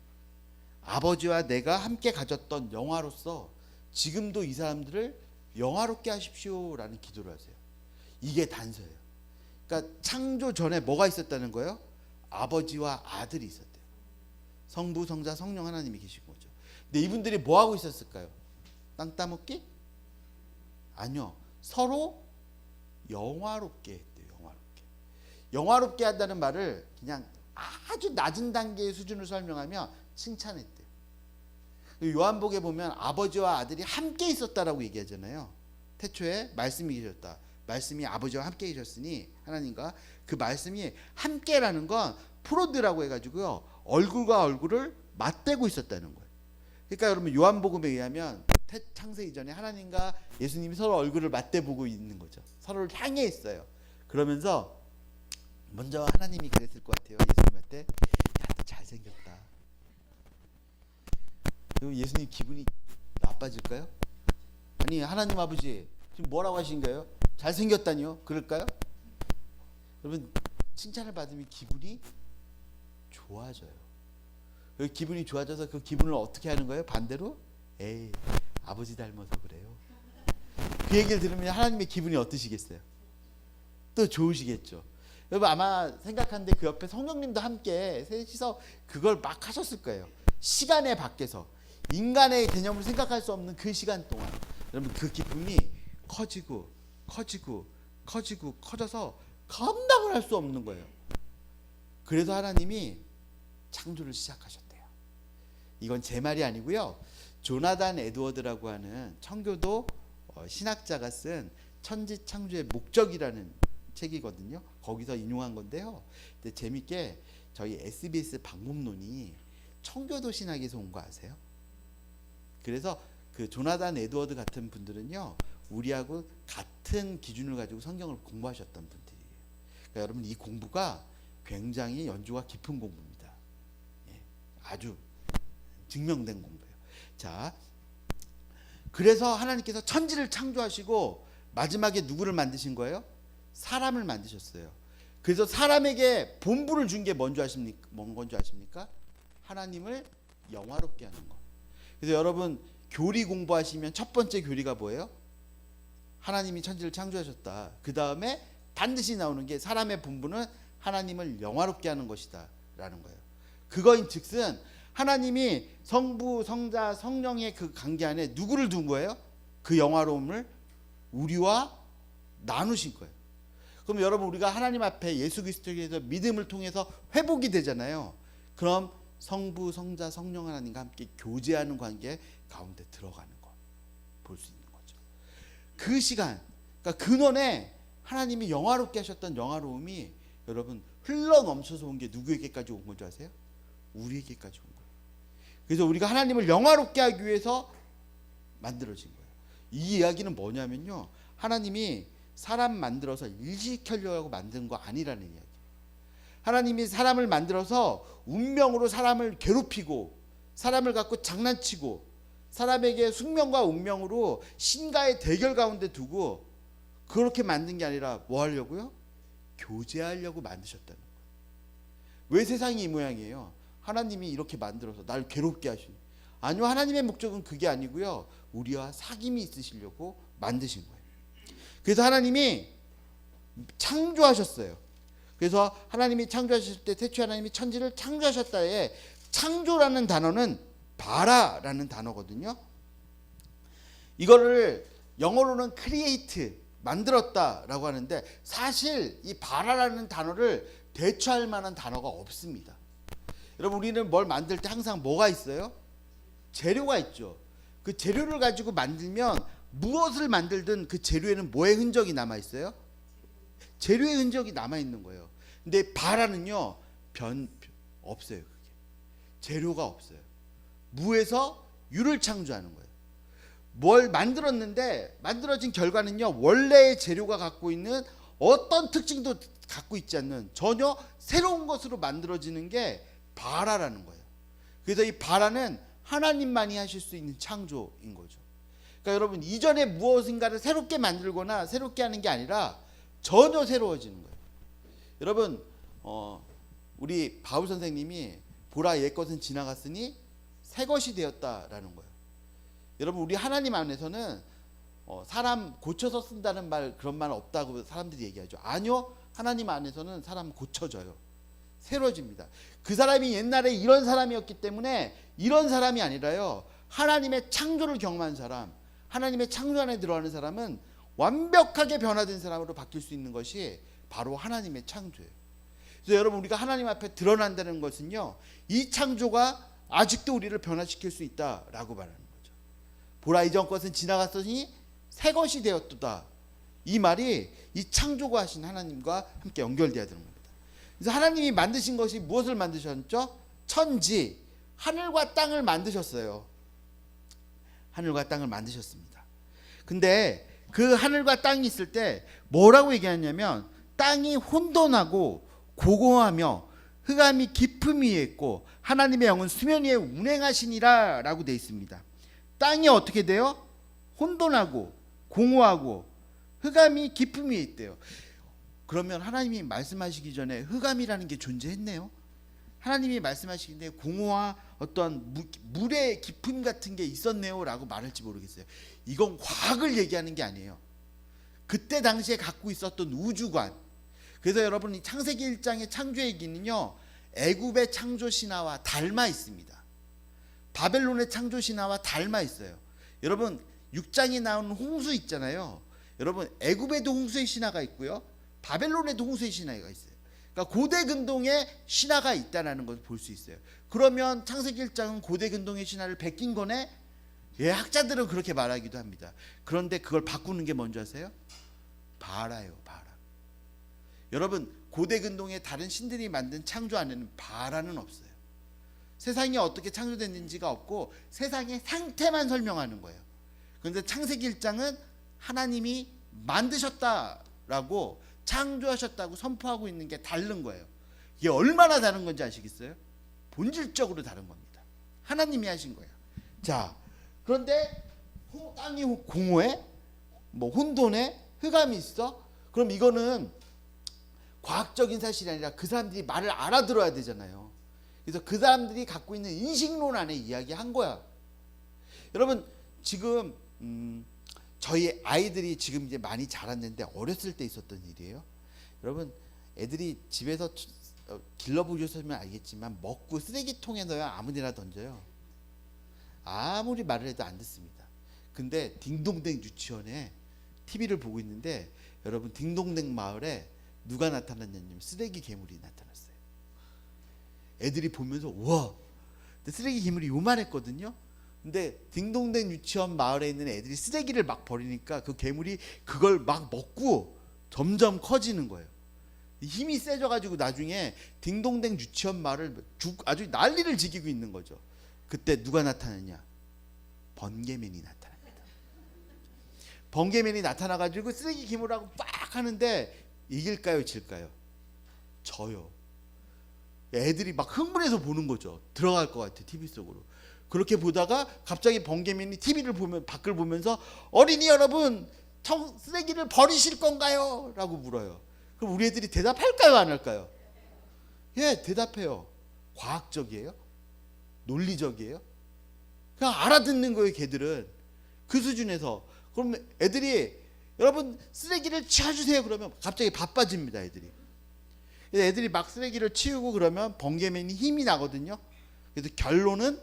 Speaker 1: 아버지와 내가 함께 가졌던 영화로서 지금도 이 사람들을 영화롭게 하십시오라는 기도를 하세요. 이게 단서예요. 그러니까 창조 전에 뭐가 있었다는 거예요? 아버지와 아들이 있었대요. 성부, 성자, 성령 하나님이 계신 거죠. 근데 이분들이 뭐 하고 있었을까요? 땅 따먹기? 아니요. 서로 영화롭게 했대요. 영화롭게 한다는 말을 그냥 아주 낮은 단계의 수준을 설명하면 칭찬했대요. 요한복에 보면 아버지와 아들이 함께 있었다라고 얘기하잖아요. 태초에 말씀이 계셨다. 말씀이 아버지와 함께 계셨으니 하나님과 그 말씀이 함께라는 건 프로드라고 해가지고요. 얼굴과 얼굴을 맞대고 있었다는 거예요. 그러니까 여러분 요한복음에 의하면 창세 이전에 하나님과 예수님이 서로 얼굴을 맞대보고 있는 거죠. 서로를 향해 있어요. 그러면서 먼저 하나님이 그랬을 것 같아요. 예수님한테 야, 너 잘생겼다. 예수님 기분이 나빠질까요? 아니 하나님 아버지 지금 뭐라고 하신 거예요? 잘생겼다니요? 그럴까요? 여러분 칭찬을 받으면 기분이 좋아져요. 그 기분이 좋아져서 그 기분을 어떻게 하는 거예요? 반대로 에이 아버지 닮아서 그래요. 그 얘기를 들으면 하나님의 기분이 어떠시겠어요? 또 좋으시겠죠. 여러분 아마 생각하는데 그 옆에 성령님도 함께 셋이서 그걸 막 하셨을 거예요. 시간의 밖에서 인간의 개념을 생각할 수 없는 그 시간 동안 여러분 그 기쁨이 커지고 커져서 감당을 할 수 없는 거예요. 그래서 하나님이 창조를 시작하셨대요. 이건 제 말이 아니고요. 조나단 에드워드라고 하는 청교도 신학자가 쓴 천지 창조의 목적이라는 책이거든요. 거기서 인용한 건데요. 근데 재밌게 저희 SBS 방법론이 청교도 신학에서 온 거 아세요? 그래서 그 조나단 에드워드 같은 분들은요, 우리하고 같은 기준을 가지고 성경을 공부하셨던 분들이에요. 그러니까 여러분 이 공부가 굉장히 연주가 깊은 공부입니다. 예, 아주 증명된 공부예요. 자, 그래서 하나님께서 천지를 창조하시고 마지막에 누구를 만드신 거예요? 사람을 만드셨어요. 그래서 사람에게 본분을 준 게 뭔 줄 아십니까? 하나님을 영화롭게 하는 거. 그래서 여러분 교리 공부하시면 첫 번째 교리가 뭐예요? 하나님이 천지를 창조하셨다. 그 다음에 반드시 나오는 게 사람의 본분은 하나님을 영화롭게 하는 것이다 라는 거예요. 그거인 즉슨 하나님이 성부, 성자, 성령의 그 관계 안에 누구를 둔 거예요? 그 영화로움을 우리와 나누신 거예요. 그럼 여러분 우리가 하나님 앞에 예수 그리스도에서 믿음을 통해서 회복이 되잖아요. 그럼 성부, 성자, 성령 하나님과 함께 교제하는 관계 가운데 들어가는 거 볼 수 있는 거죠. 그 시간, 그러니까 근원에 하나님이 영화롭게 하셨던 영화로움이 여러분 흘러 넘쳐서 온 게 누구에게까지 온 건 줄 아세요? 우리에게까지 온 거예요. 그래서 우리가 하나님을 영화롭게 하기 위해서 만들어진 거예요. 이 이야기는 뭐냐면요, 하나님이 사람 만들어서 일시키려고 만든 거 아니라는 이야기. 하나님이 사람을 만들어서 운명으로 사람을 괴롭히고 사람을 갖고 장난치고 사람에게 숙명과 운명으로 신과의 대결 가운데 두고 그렇게 만든 게 아니라 뭐 하려고요? 교제하려고 만드셨다는 거예요. 왜 세상이 이 모양이에요? 하나님이 이렇게 만들어서 날 괴롭게 하시니. 아니요, 하나님의 목적은 그게 아니고요, 우리와 사귐이 있으시려고 만드신 거예요. 그래서 하나님이 창조하셨어요. 그래서 하나님이 창조하셨을 때 태초에 하나님이 천지를 창조하셨다에 창조라는 단어는 바라라는 단어거든요. 이거를 영어로는 create, 만들었다라고 하는데 사실 이 바라라는 단어를 대처할 만한 단어가 없습니다. 여러분 우리는 뭘 만들 때 항상 뭐가 있어요? 재료가 있죠. 그 재료를 가지고 만들면 무엇을 만들든 그 재료에는 뭐의 흔적이 남아 있어요? 재료의 흔적이 남아 있는 거예요. 근데 바라는요 없어요. 그게 재료가 없어요. 무에서 유를 창조하는 거예요. 뭘 만들었는데 만들어진 결과는요 원래의 재료가 갖고 있는 어떤 특징도 갖고 있지 않는 전혀 새로운 것으로 만들어지는 게 바라라는 거예요. 그래서 이 바라는 하나님만이 하실 수 있는 창조인 거죠. 그러니까 여러분 이전에 무엇인가를 새롭게 만들거나 새롭게 하는 게 아니라 전혀 새로워지는 거예요. 여러분 우리 바울 선생님이 보라 옛것은 지나갔으니 새 것이 되었다라는 거예요. 여러분 우리 하나님 안에서는 사람 고쳐서 쓴다는 말, 그런 말 없다고 사람들이 얘기하죠. 아니요, 하나님 안에서는 사람 고쳐져요. 새로워집니다. 그 사람이 옛날에 이런 사람이었기 때문에 이런 사람이 아니라요, 하나님의 창조를 경험한 사람, 하나님의 창조 안에 들어가는 사람은 완벽하게 변화된 사람으로 바뀔 수 있는 것이 바로 하나님의 창조예요. 그래서 여러분 우리가 하나님 앞에 드러난다는 것은요, 이 창조가 아직도 우리를 변화시킬 수 있다라고 말하는 거죠. 보라 이전 것은 지나갔으니 새 것이 되었도다. 이 말이 이 창조가 하신 하나님과 함께 연결돼야 되는 겁니다. 그래서 하나님이 만드신 것이 무엇을 만드셨죠? 천지, 하늘과 땅을 만드셨어요. 하늘과 땅을 만드셨습니다. 근데 그 하늘과 땅이 있을 때 뭐라고 얘기하냐면 땅이 혼돈하고 고고하며 흑암이 깊음 위에 있고 하나님의 영은 수면 위에 운행하시니라 라고 되어 있습니다. 땅이 어떻게 돼요? 혼돈하고 공허하고 흑암이 깊음 위에 있대요. 그러면 하나님이 말씀하시기 전에 흑암이라는 게 존재했네요. 하나님이 말씀하시기에 공허와 어떤 물의 깊음 같은 게 있었네요 라고 말할지 모르겠어요. 이건 과학을 얘기하는 게 아니에요. 그때 당시에 갖고 있었던 우주관. 그래서 여러분 이 창세기 1장의 창조 얘기는요, 애굽의 창조 신화와 닮아 있습니다. 바벨론의 창조 신화와 닮아 있어요. 여러분 6장에 나오는 홍수 있잖아요. 여러분 애굽에도 홍수의 신화가 있고요, 바벨론에도 홍수의 신화가 있어요. 그러니까 고대 근동에 신화가 있다는 것을 볼 수 있어요. 그러면 창세기 1장은 고대 근동의 신화를 베낀 거네? 예, 학자들은 그렇게 말하기도 합니다. 그런데 그걸 바꾸는 게 뭔지 아세요? 바라예요, 바라. 여러분 고대 근동의 다른 신들이 만든 창조 안에는 바라는 없어요. 세상이 어떻게 창조됐는지가 없고 세상의 상태만 설명하는 거예요. 그런데 창세기 1장은 하나님이 만드셨다라고, 창조하셨다고 선포하고 있는 게 다른 거예요. 이게 얼마나 다른 건지 아시겠어요? 본질적으로 다른 겁니다. 하나님이 하신 거예요. 자, 그런데 땅이 공허해? 뭐 혼돈해? 흑암이 있어? 그럼 이거는 과학적인 사실이 아니라 그 사람들이 말을 알아들어야 되잖아요. 그래서 그 사람들이 갖고 있는 인식론 안에 이야기한 거야. 여러분 지금 저희 아이들이 지금 이제 많이 자랐는데 어렸을 때 있었던 일이에요. 여러분 애들이 집에서 길러보셨으면 알겠지만 먹고 쓰레기통에 넣어야 아무데나 던져요. 아무리 말을 해도 안 듣습니다. 근데 딩동댕 유치원에 TV를 보고 있는데 여러분 딩동댕 마을에 누가 나타났냐면 쓰레기 괴물이 나타났어요. 애들이 보면서 와, 근데 쓰레기 괴물이 요만했거든요. 근데 딩동댕 유치원 마을에 있는 애들이 쓰레기를 막 버리니까 그 괴물이 그걸 막 먹고 점점 커지는 거예요. 힘이 세져가지고 나중에 딩동댕 유치원 마을을 아주 난리를 지기고 있는 거죠. 그때 누가 나타났냐? 번개맨이 나타납니다. 번개맨이 나타나가지고 쓰레기 괴물하고 빡 하는데 이길까요, 질까요? 져요. 애들이 막 흥분해서 보는 거죠. 들어갈 것 같아, TV 속으로. 그렇게 보다가 갑자기 번개맨이 TV를 보면, 밖을 보면서 어린이 여러분, 쓰레기를 버리실 건가요? 라고 물어요. 그럼 우리 애들이 대답할까요, 안 할까요? 예, 대답해요. 과학적이에요? 논리적이에요? 그냥 알아듣는 거예요, 걔들은. 그 수준에서. 그럼 애들이 여러분 쓰레기를 치워주세요 그러면 갑자기 바빠집니다, 애들이. 애들이 막 쓰레기를 치우고 그러면 번개맨이 힘이 나거든요. 그래서 결론은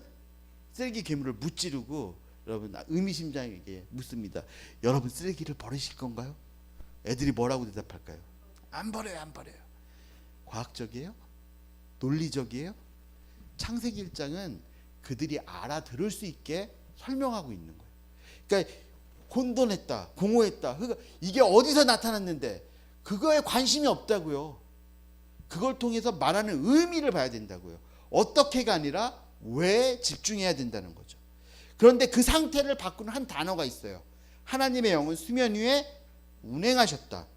Speaker 1: 쓰레기 괴물을 무찌르고 여러분 의미심장하게 묻습니다. 여러분 쓰레기를 버리실 건가요? 애들이 뭐라고 대답할까요? 안 버려요, 안 버려요. 과학적이에요? 논리적이에요? 창세기 1장은 그들이 알아들을 수 있게 설명하고 있는 거예요. 그러니까 혼돈했다, 공허했다, 이게 어디서 나타났는데 그거에 관심이 없다고요. 그걸 통해서 말하는 의미를 봐야 된다고요. 어떻게가 아니라 왜 집중해야 된다는 거죠. 그런데 그 상태를 바꾸는 한 단어가 있어요. 하나님의 영은 수면 위에 운행하셨다.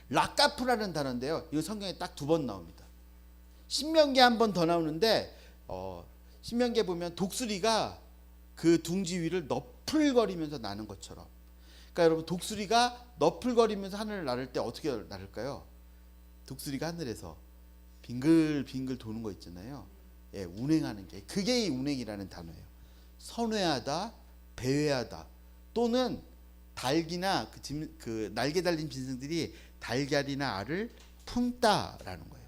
Speaker 1: 라카프라는 단어인데요. 이거 성경에 딱 2번 나옵니다. 신명기에 한 번 더 나오는데 신명기에 보면 독수리가 그 둥지 위를 너풀거리면서 나는 것처럼. 그러니까 여러분 독수리가 너풀거리면서 하늘을 나를 때 어떻게 나를까요? 독수리가 하늘에서 빙글빙글 도는 거 있잖아요. 예, 운행하는 게, 그게 이 운행이라는 단어예요. 선회하다, 배회하다, 또는 닭이나 그 날개 달린 짐승들이 달걀이나 알을 품다라는 거예요.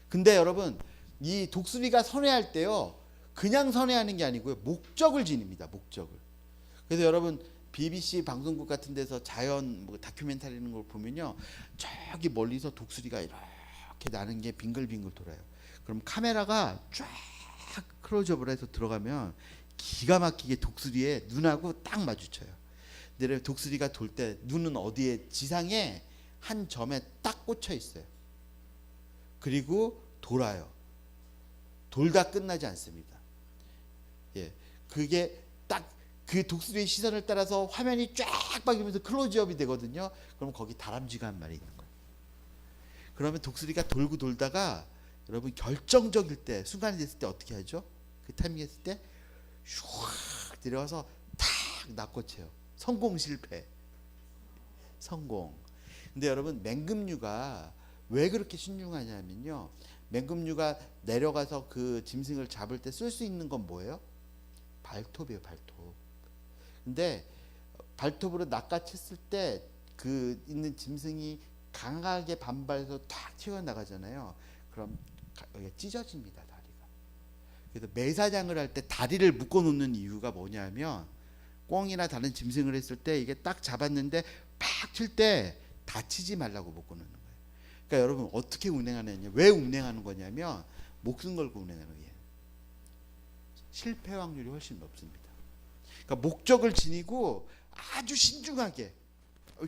Speaker 1: 근데 여러분 이 독수리가 선회할 때요, 그냥 선회하는 게 아니고요, 목적을 지닙니다. 목적을. 그래서 여러분 BBC 방송국 같은 데서 자연 뭐 다큐멘터리 있는 걸 보면요, 저기 멀리서 독수리가 이렇게 나는 게 빙글빙글 돌아요. 그럼 카메라가 쫙 클로즈업을 해서 들어가면 기가 막히게 독수리의 눈하고 딱 마주쳐요. 근데 독수리가 돌 때 눈은 어디에, 지상에 한 점에 딱 꽂혀 있어요. 그리고 돌아요. 돌다 끝나지 않습니다. 예, 그게 딱 그 독수리의 시선을 따라서 화면이 쫙 바뀌면서 클로즈업이 되거든요. 그럼 거기 다람쥐가 한 마리 있는 거예요. 그러면 독수리가 돌고 돌다가 여러분 결정적일 때, 순간이 됐을 때 어떻게 하죠? 그 타이밍 했을 때 슉 내려와서 탁 낚고채요. 성공 실패. 성공. 근데 여러분 맹금류가 왜 그렇게 신중하냐면요. 맹금류가 내려가서 그 짐승을 잡을 때 쓸 수 있는 건 뭐예요? 발톱이에요, 발톱. 근데 발톱으로 낚아챘을 때 그 있는 짐승이 강하게 반발해서 탁 튀어나가잖아요. 그럼 여기가 찢어집니다, 다리가. 그래서 매사장을 할 때 다리를 묶어 놓는 이유가 뭐냐면 꿩이나 다른 짐승을 했을 때 이게 딱 잡았는데 팍 칠 때 다치지 말라고 묶어 놓는 거예요. 그러니까 여러분 어떻게 운행하느냐, 왜 운행하는 거냐면 목숨 걸고 운행하는 거예요. 실패 확률이 훨씬 높습니다. 그러니까 목적을 지니고 아주 신중하게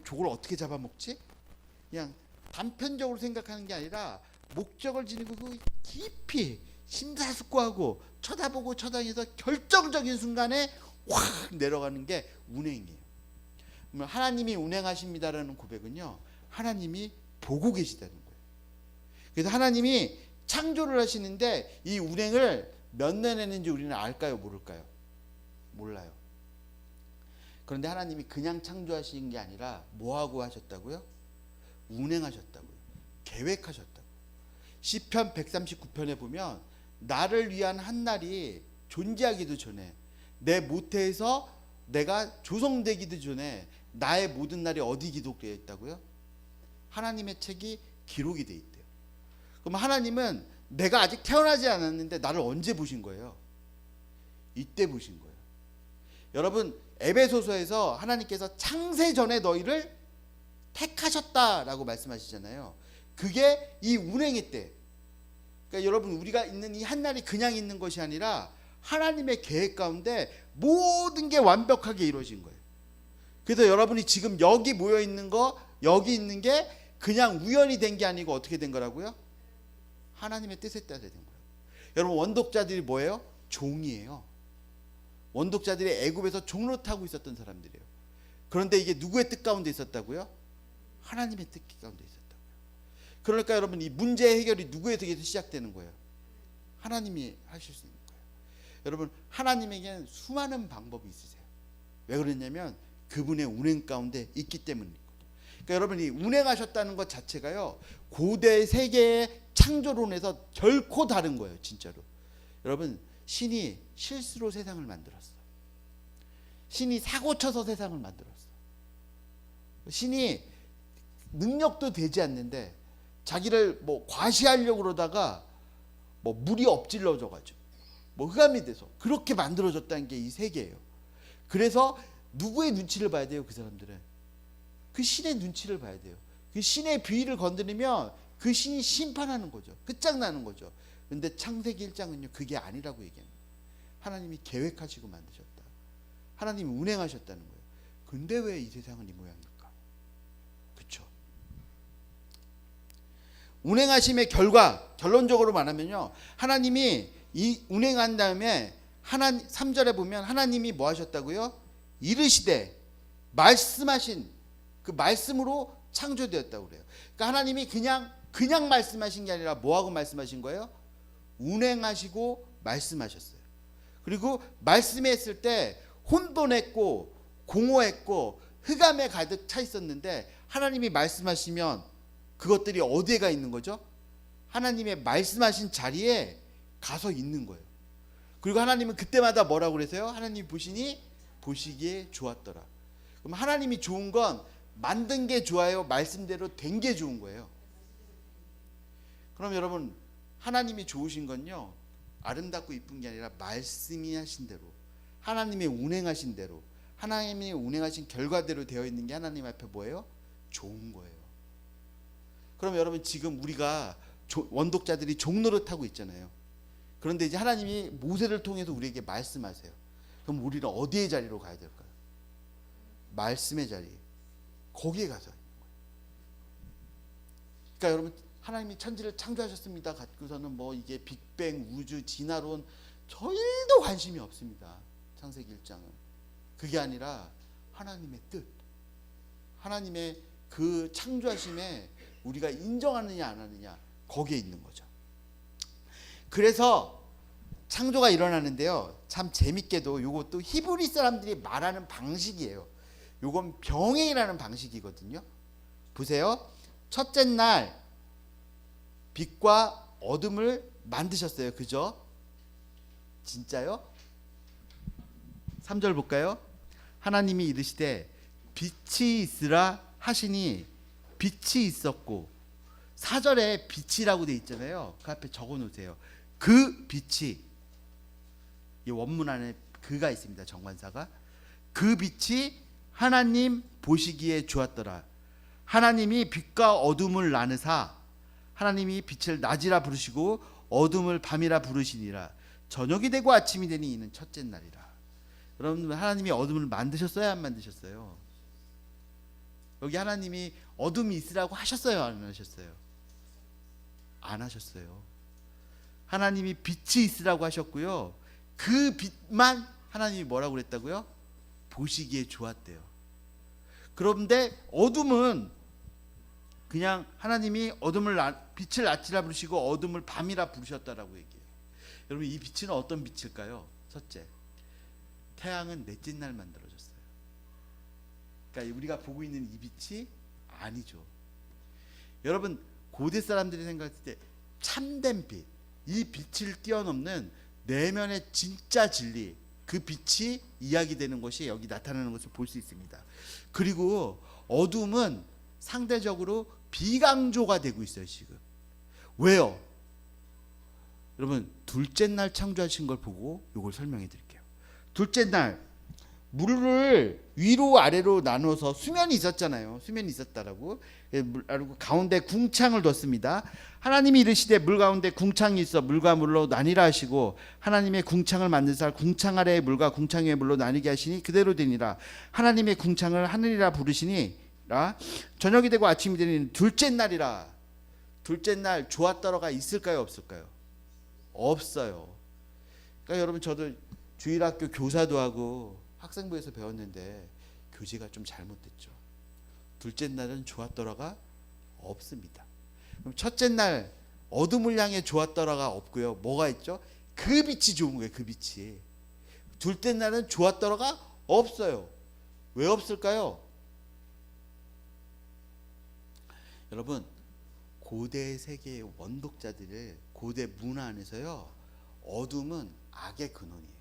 Speaker 1: 저걸 어떻게 잡아먹지? 그냥 단편적으로 생각하는 게 아니라 목적을 지니고 그 깊이 심사숙고하고 쳐다보고 쳐다해서 결정적인 순간에 확 내려가는 게 운행이에요. 그러면 하나님이 운행하십니다라는 고백은요, 하나님이 보고 계시다는 거예요. 그래서 하나님이 창조를 하시는데 이 운행을 몇 년 했는지 우리는 알까요, 모를까요? 몰라요. 그런데 하나님이 그냥 창조하신 게 아니라 뭐하고 하셨다고요? 운행하셨다고요. 계획하셨다고요. 시편 139편에 보면 나를 위한 한 날이 존재하기도 전에, 내 모태에서 내가 조성되기도 전에 나의 모든 날이 어디 기록되어 있다고요? 하나님의 책이 기록이 되어 있대요. 그럼 하나님은 내가 아직 태어나지 않았는데 나를 언제 보신 거예요? 이때 보신 거예요. 여러분 에베소서에서 하나님께서 창세 전에 너희를 택하셨다라고 말씀하시잖아요. 그게 이 운행의 때. 그러니까 여러분 우리가 있는 이 한날이 그냥 있는 것이 아니라 하나님의 계획 가운데 모든 게 완벽하게 이루어진 거예요. 그래서 여러분이 지금 여기 모여 있는 거, 여기 있는 게 그냥 우연히 된 게 아니고 어떻게 된 거라고요? 하나님의 뜻에 따라 된 거예요. 여러분 원독자들이 뭐예요? 종이에요. 원독자들이 애굽에서 종로 타고 있었던 사람들이에요. 그런데 이게 누구의 뜻 가운데 있었다고요? 하나님의 뜻 가운데 있었다고요. 그러니까 여러분 이 문제 해결이 누구의 뜻에서 시작되는 거예요? 하나님이 하실 수 있는 거예요. 여러분 하나님에게는 수많은 방법이 있으세요. 왜 그러냐면 그분의 운행 가운데 있기 때문이거든요. 그러니까 여러분이 운행하셨다는 것 자체가요, 고대 세계의 창조론에서 결코 다른 거예요. 진짜로. 여러분 신이 실수로 세상을 만들었어. 신이 사고 쳐서 세상을 만들었어. 신이 능력도 되지 않는데 자기를 뭐 과시하려고 그러다가 뭐 물이 엎질러져 가지고 뭐 흑암이 돼서 그렇게 만들어졌다는 게 이 세계예요. 그래서 누구의 눈치를 봐야 돼요? 그 사람들은 그 신의 눈치를 봐야 돼요. 그 신의 비위를 건드리면 그 신이 심판하는 거죠. 끝장나는 거죠. 근데 창세기 1장은요 그게 아니라고 얘기합니다. 하나님이 계획하시고 만드셨다. 하나님이 운행하셨다는 거예요. 근데 왜 이 세상은 이 모양일까? 그렇죠? 운행하심의 결과, 결론적으로 말하면요, 하나님이 이 운행한 다음에 3절에 보면 하나님이 뭐 하셨다고요? 이르시되 말씀하신 그 말씀으로 창조되었다고 그래요. 그러니까 하나님이 그냥 말씀하신 게 아니라 뭐하고 말씀하신 거예요? 운행하시고 말씀하셨어요. 그리고 말씀했을 때 혼돈했고 공허했고 흑암에 가득 차 있었는데 하나님이 말씀하시면 그것들이 어디에 가 있는 거죠? 하나님의 말씀하신 자리에 가서 있는 거예요. 그리고 하나님은 그때마다 뭐라고 그러세요? 하나님이 보시기에 좋았더라. 그럼 하나님이 좋은 건 만든 게 좋아요? 말씀대로 된 게 좋은 거예요? 그럼 여러분 하나님이 좋으신 건요, 아름답고 이쁜 게 아니라 말씀이 하신 대로, 하나님의 운행하신 대로, 하나님이 운행하신 결과대로 되어 있는 게 하나님 앞에 뭐예요? 좋은 거예요. 그럼 여러분 지금 우리가 원독자들이 종로를 타고 있잖아요. 그런데 이제 하나님이 모세를 통해서 우리에게 말씀하세요. 그럼 우리는 어디의 자리로 가야 될까요? 말씀의 자리. 거기에 가서 있는 거예요. 그러니까 여러분 하나님이 천지를 창조하셨습니다 갖고서는 뭐 이게 빅뱅, 우주, 진화론 저일도 관심이 없습니다. 창세기 1장은. 그게 아니라 하나님의 뜻, 하나님의 그 창조하심에 우리가 인정하느냐 안 하느냐, 거기에 있는 거죠. 그래서 창조가 일어나는데요. 참 재밌게도 요것도 히브리 사람들이 말하는 방식이에요. 요건 병행이라는 방식이거든요. 보세요. 첫째 날 빛과 어둠을 만드셨어요. 그죠? 진짜요? 3절 볼까요? 하나님이 이르시되 빛이 있으라 하시니 빛이 있었고, 4절에 빛이라고 돼 있잖아요. 그 앞에 적어 놓으세요. 그 빛이, 이 원문 안에 그가 있습니다. 정관사가. 그 빛이 하나님 보시기에 좋았더라. 하나님이 빛과 어둠을 나누사 하나님이 빛을 낮이라 부르시고 어둠을 밤이라 부르시니라. 저녁이 되고 아침이 되니 이는 첫째 날이라. 여러분, 하나님이 어둠을 만드셨어요, 안 만드셨어요? 여기 하나님이 어둠이 있으라고 하셨어요, 안 하셨어요? 안 하셨어요. 하나님이 빛이 있으라고 하셨고요. 그 빛만 하나님이 뭐라고 그랬다고요? 보시기에 좋았대요. 그런데 어둠은 그냥 하나님이 빛을 낮이라 부르시고 어둠을 밤이라 부르셨다라고 얘기해요. 여러분, 이 빛은 어떤 빛일까요? 첫째, 태양은 넷째 날 만들어졌어요. 그러니까 우리가 보고 있는 이 빛이 아니죠. 여러분, 고대 사람들이 생각했을 때 참된 빛, 이 빛을 뛰어넘는 내면의 진짜 진리, 그 빛이 이야기되는 것이 여기 나타나는 것을 볼 수 있습니다. 그리고 어둠은 상대적으로 비강조가 되고 있어요, 지금. 왜요? 여러분, 둘째 날 창조하신 걸 보고 이걸 설명해 드릴게요. 둘째 날 물을 위로 아래로 나눠서 수면이 있었잖아요. 수면이 있었다라고. 그리고 가운데 궁창을 뒀습니다. 하나님이 이르시되 물 가운데 궁창이 있어 물과 물로 나뉘라 하시고 하나님의 궁창을 만드사 궁창 아래의 물과 궁창 위의 물로 나뉘게 하시니 그대로 되니라. 하나님의 궁창을 하늘이라 부르시니라. 저녁이 되고 아침이 되니 둘째 날이라. 둘째 날 좋았더라가 있을까요, 없을까요? 없어요. 그러니까 여러분, 저도 주일학교 교사도 하고 학생부에서 배웠는데 교재가 좀 잘못됐죠. 둘째 날은 좋았더라가 없습니다. 그럼 첫째 날 어둠을 향해 좋았더라가 없고요. 뭐가 있죠? 그 빛이 좋은 거예요. 그 빛이. 둘째 날은 좋았더라가 없어요. 왜 없을까요? 여러분, 고대 세계의 원독자들의 고대 문화 안에서요, 어둠은 악의 근원이에요.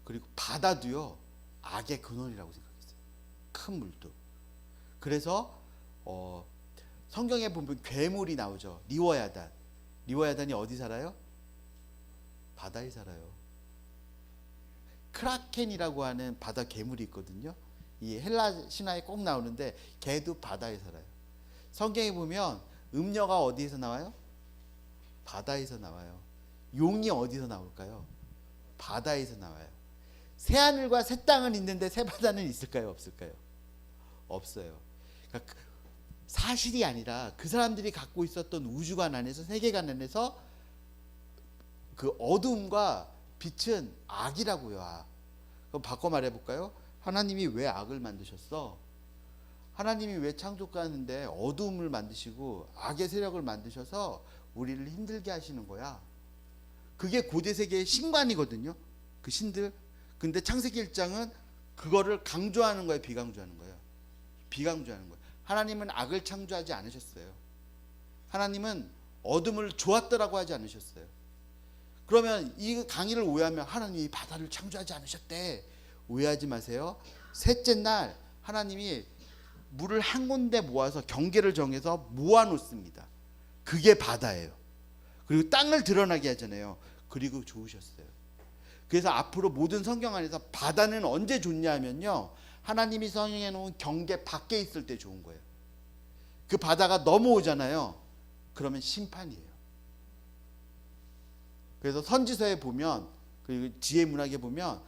Speaker 1: 그리고 바다도요, 악의 근원이라고 생각했어요. 큰 물도. 그래서 성경에 보면 괴물이 나오죠. 리워야단. 리워야단이 어디 살아요? 바다에 살아요. 크라켄이라고 하는 바다 괴물이 있거든요. 이 헬라 신화에 꼭 나오는데 걔도 바다에 살아요. 성경에 보면 음녀가 어디에서 나와요? 바다에서 나와요. 용이 어디서 나올까요? 바다에서 나와요. 새하늘과 새 땅은 있는데 새 바다는 있을까요, 없을까요? 없어요. 그러니까 사실이 아니라 그 사람들이 갖고 있었던 우주관 안에서, 세계관 안에서 그 어둠과 빛은 악이라고요. 악. 그럼 바꿔 말해볼까요? 하나님이 왜 악을 만드셨어? 하나님이 왜 창조하는데 어둠을 만드시고 악의 세력을 만드셔서 우리를 힘들게 하시는 거야? 그게 고대 세계의 신관이거든요. 그 신들. 근데 창세기 1장은 그거를 강조하는 거예요, 비강조하는 거예요? 비강조하는 거예요. 하나님은 악을 창조하지 않으셨어요. 하나님은 어둠을 좋았더라고 하지 않으셨어요. 그러면 이 강의를 오해하면 하나님이 바다를 창조하지 않으셨대. 오해하지 마세요. 셋째 날 하나님이 물을 한 군데 모아서 경계를 정해서 모아놓습니다. 그게 바다예요. 그리고 땅을 드러나게 하잖아요. 그리고 좋으셨어요. 그래서 앞으로 모든 성경 안에서 바다는 언제 좋냐 하면요, 하나님이 성경에 놓은 경계 밖에 있을 때 좋은 거예요. 그 바다가 넘어오잖아요. 그러면 심판이에요. 그래서 선지서에 보면, 그리고 지혜 문학에 보면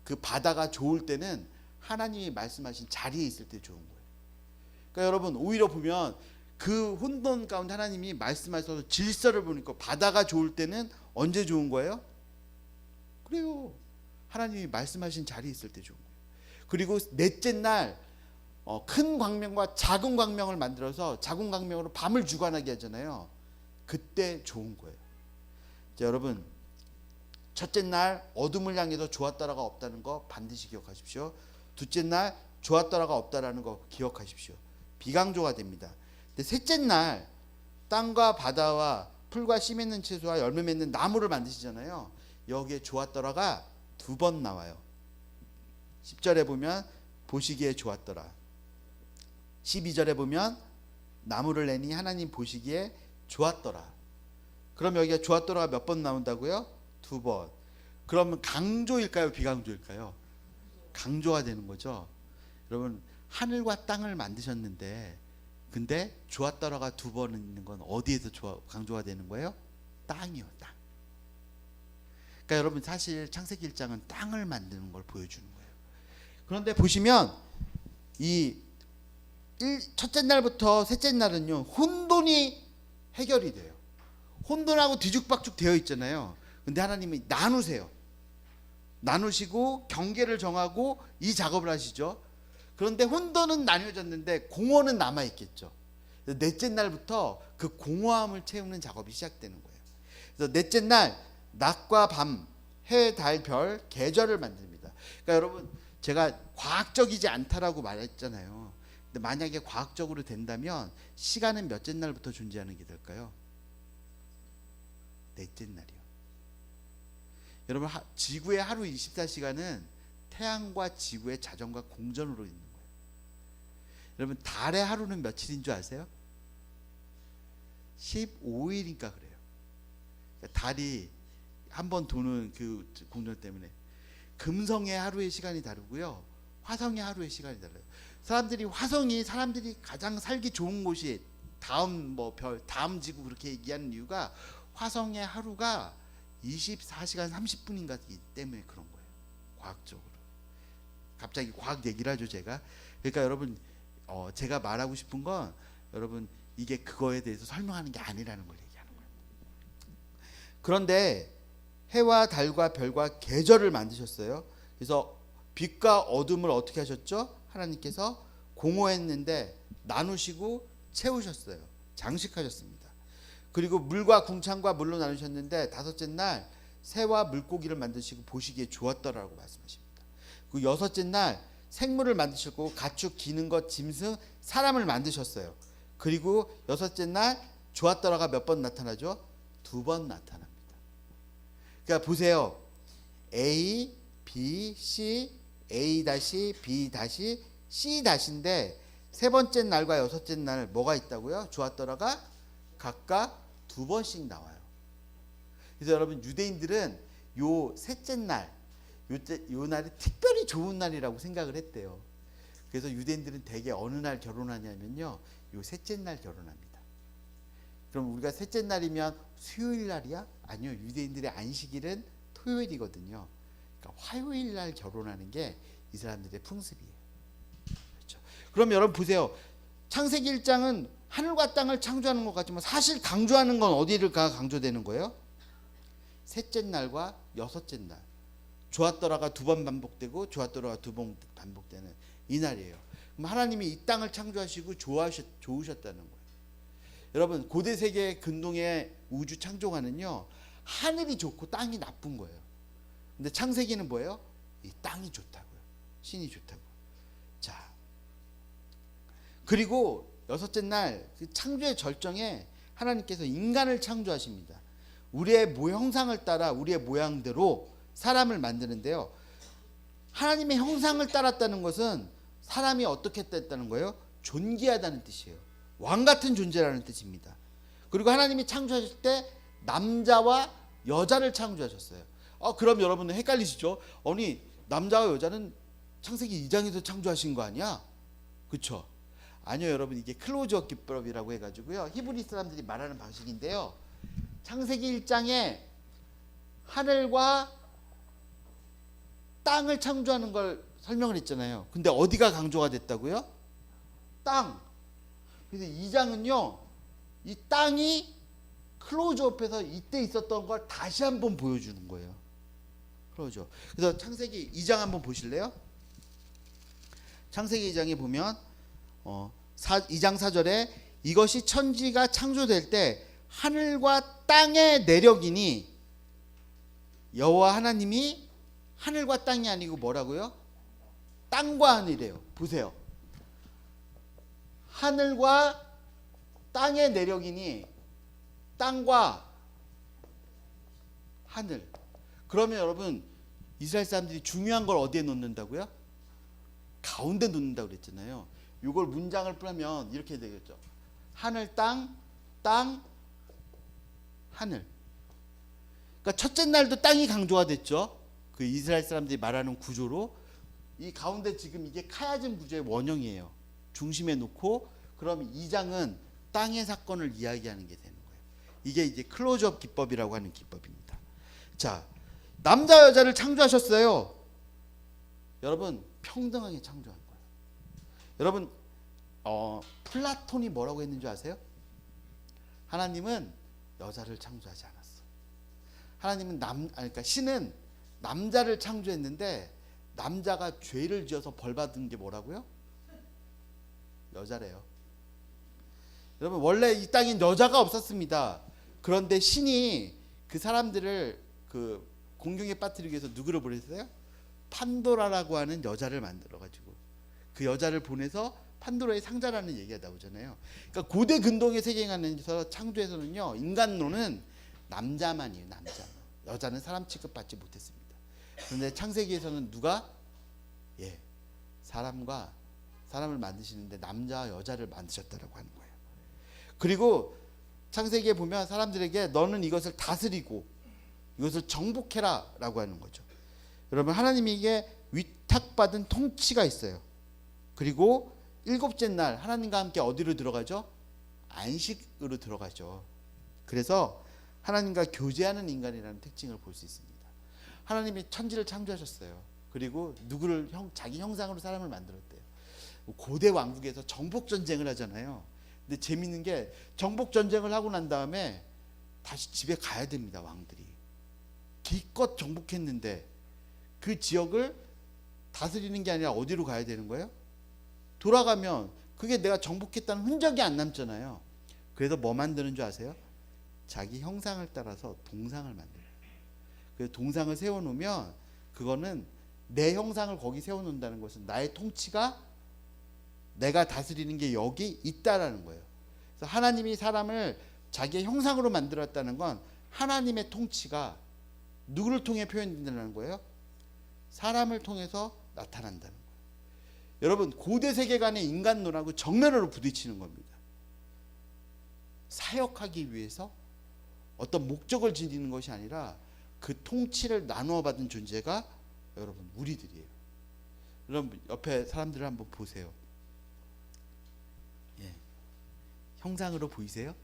Speaker 1: 그 바다가 좋을 때는 하나님이 말씀하신 자리에 있을 때 좋은 거예요. 그러니까 여러분, 오히려 보면 그 혼돈 가운데 하나님이 말씀하셔서 질서를 보니까 바다가 좋을 때는 언제 좋은 거예요? 그래요. 하나님이 말씀하신 자리에 있을 때 좋은 거예요. 그리고 넷째 날 큰 광명과 작은 광명을 만들어서 작은 광명으로 밤을 주관하게 하잖아요. 그때 좋은 거예요. 자, 여러분, 첫째 날 어둠을 향해서 좋았더라가 없다는 거 반드시 기억하십시오. 둘째 날 좋았더라가 없다라는 거 기억하십시오. 비강조가 됩니다. 근데 셋째 날 땅과 바다와 풀과 씨 맺는 채소와 열매 맺는 나무를 만드시잖아요. 여기에 좋았더라가 2번 나와요. 10절에 보면 보시기에 좋았더라. 12절에 보면 나무를 내니 하나님 보시기에 좋았더라. 그럼 여기가 좋았더라가 몇 번 나온다고요? 2번. 그러면 강조일까요? 비강조일까요? 강조가 되는 거죠. 여러분 하늘과 땅을 만드셨는데 근데 좋았더라가 2번 있는 건 어디에서 강조가 되는 거예요? 땅이요. 땅. 그러니까 여러분 사실 창세기 1장은 땅을 만드는 걸 보여주는 거예요. 그런데 보시면 이 첫째 날부터 셋째 날은요 혼돈이 해결이 돼요. 혼돈하고 뒤죽박죽 되어 있잖아요. 근데 하나님이 나누세요. 나누시고 경계를 정하고 이 작업을 하시죠. 그런데 혼돈은 나뉘어졌는데 공허는 남아있겠죠. 넷째 날부터 그 공허함을 채우는 작업이 시작되는 거예요. 그래서 넷째 날 낮과 밤, 해, 달, 별, 계절을 만듭니다. 그러니까 여러분 제가 과학적이지 않다라고 말했잖아요. 근데 만약에 과학적으로 된다면 시간은 몇째 날부터 존재하는 게 될까요? 넷째 날이요. 여러분 지구의 하루 24시간은 태양과 지구의 자전과 공전으로 있는 거예요. 여러분 달의 하루는 며칠인 줄 아세요? 15일인가 그래요. 그러니까 달이 한 번 도는 그 공전 때문에 금성의 하루의 시간이 다르고요. 화성의 하루의 시간이 달라요. 화성이 사람들이 가장 살기 좋은 곳이 다음 별, 다음 지구 그렇게 얘기하는 이유가 화성의 하루가 24시간 30분인가이기 때문에 그런 거예요. 과학적으로. 갑자기 과학 얘기를 하죠 제가. 그러니까 여러분 제가 말하고 싶은 건 여러분 이게 그거에 대해서 설명하는 게 아니라는 걸 얘기하는 거예요. 그런데 해와 달과 별과 계절을 만드셨어요. 그래서 빛과 어둠을 어떻게 하셨죠? 하나님께서 공허했는데 나누시고 채우셨어요. 장식하셨습니다. 그리고 물과 궁창과 물로 나누셨는데 다섯째 날 새와 물고기를 만드시고 보시기에 좋았더라고 말씀하십니다. 그 여섯째 날 생물을 만드셨고 가축, 기는 것, 짐승, 사람을 만드셨어요. 그리고 여섯째 날 좋았더라가 몇 번 나타나죠? 2번 나타납니다. 그러니까 보세요. A, B, C, A 다시, B 다시, C 다시인데 세 번째 날과 여섯째 날 뭐가 있다고요? 좋았더라가 각각 2번씩 나와요. 그래서 여러분 유대인들은 요 셋째 날, 요 날이 특별히 좋은 날이라고 생각을 했대요. 그래서 유대인들은 대개 어느 날 결혼하냐면요, 요 셋째 날 결혼합니다. 그럼 우리가 셋째 날이면 수요일 날이야? 아니요, 유대인들의 안식일은 토요일이거든요. 그러니까 화요일 날 결혼하는 게 이 사람들의 풍습이에요. 그렇죠? 그럼 여러분 보세요. 창세기 1장은 하늘과 땅을 창조하는 것 같지만 사실 강조하는 건 어디를 강조되는 거예요? 셋째 날과 여섯째 날. 좋았더라가 2번 반복되고 좋았더라가 2번 반복되는 이 날이에요. 그럼 하나님이 이 땅을 창조하시고 좋으셨다는 거예요. 여러분 고대 세계 근동의 우주 창조관은요 하늘이 좋고 땅이 나쁜 거예요. 근데 창세기는 뭐예요? 이 땅이 좋다고요. 신이 좋다고. 자, 그리고 여섯째 날 그 창조의 절정에 하나님께서 인간을 창조하십니다. 우리의 형상을 따라 우리의 모양대로 사람을 만드는데요. 하나님의 형상을 따랐다는 것은 사람이 어떻게 됐다는 거예요? 존귀하다는 뜻이에요. 왕 같은 존재라는 뜻입니다. 그리고 하나님이 창조하실 때 남자와 여자를 창조하셨어요. 그럼 여러분은 헷갈리시죠? 아니 남자와 여자는 창세기 2장에서 창조하신 거 아니야? 그렇죠? 아니요 여러분, 이게 클로즈업 기법이라고 해가지고요 히브리 사람들이 말하는 방식인데요. 창세기 1장에 하늘과 땅을 창조하는 걸 설명을 했잖아요. 근데 어디가 강조가 됐다고요? 땅. 그래서 2장은요 이 땅이 클로즈업해서 이때 있었던 걸 다시 한번 보여주는 거예요. 클로즈업. 그래서 창세기 2장 한번 보실래요? 창세기 2장에 보면 2장 4절에 이것이 천지가 창조될 때 하늘과 땅의 내력이니 여호와 하나님이 하늘과 땅이 아니고 뭐라고요? 땅과 하늘이에요. 보세요. 하늘과 땅의 내력이니 땅과 하늘. 그러면 여러분 이스라엘 사람들이 중요한 걸 어디에 놓는다고요? 가운데 놓는다고 그랬잖아요. 이걸 문장을 풀면 이렇게 되겠죠. 하늘, 땅, 땅, 하늘. 그러니까 첫째 날도 땅이 강조가 됐죠. 그 이스라엘 사람들이 말하는 구조로 이 가운데 지금 이게 카야즘 구조의 원형이에요. 중심에 놓고 그럼 2장은 땅의 사건을 이야기하는 게 되는 거예요. 이게 이제 클로즈업 기법이라고 하는 기법입니다. 자, 남자 여자를 창조하셨어요. 여러분 평등하게 창조한 거예요. 여러분 플라톤이 뭐라고 했는 줄 아세요? 하나님은 여자를 창조하지 않았어. 하나님은 그러니까 신은 남자를 창조했는데 남자가 죄를 지어서 벌 받은 게 뭐라고요? 여자래요. 여러분 원래 이 땅엔 여자가 없었습니다. 그런데 신이 그 사람들을 그 공경에 빠뜨리기 위해서 누구를 보냈어요? 판도라라고 하는 여자를 만들어 가지고 그 여자를 보내서 판도라의 상자라는 얘기가 나오잖아요. 그러니까 고대 근동의 세계관에서 창조에서는요 인간론은 남자만이에요. 남자. 여자는 사람 취급받지 못했습니다. 그런데 창세기에서는 누가 사람과 사람을 만드시는데 남자와 여자를 만드셨다라고 하는 거예요. 그리고 창세기에 보면 사람들에게 너는 이것을 다스리고 이것을 정복해라 라고 하는 거죠. 여러분 하나님이 이게 위탁받은 통치가 있어요. 그리고 일곱째 날 하나님과 함께 어디로 들어가죠? 안식으로 들어가죠. 그래서 하나님과 교제하는 인간이라는 특징을 볼 수 있습니다. 하나님이 천지를 창조하셨어요. 그리고 누구를 자기 형상으로 사람을 만들었대요. 고대 왕국에서 정복 전쟁을 하잖아요. 근데 재밌는 게 정복 전쟁을 하고 난 다음에 다시 집에 가야 됩니다. 왕들이 기껏 정복했는데 그 지역을 다스리는 게 아니라 어디로 가야 되는 거예요? 돌아가면 그게 내가 정복했다는 흔적이 안 남잖아요. 그래서 뭐 만드는 줄 아세요? 자기 형상을 따라서 동상을 만들어요. 그래서 동상을 세워놓으면 그거는 내 형상을 거기 세워놓는다는 것은 나의 통치가 내가 다스리는 게 여기 있다라는 거예요. 그래서 하나님이 사람을 자기의 형상으로 만들었다는 건 하나님의 통치가 누구를 통해 표현된다는 거예요? 사람을 통해서 나타난다는 거예요. 여러분 고대 세계관의 인간론하고 정면으로 부딪히는 겁니다. 사역하기 위해서 어떤 목적을 지니는 것이 아니라 그 통치를 나누어 받은 존재가 여러분 우리들이에요. 여러분 옆에 사람들을 한번 보세요. 형상으로 보이세요?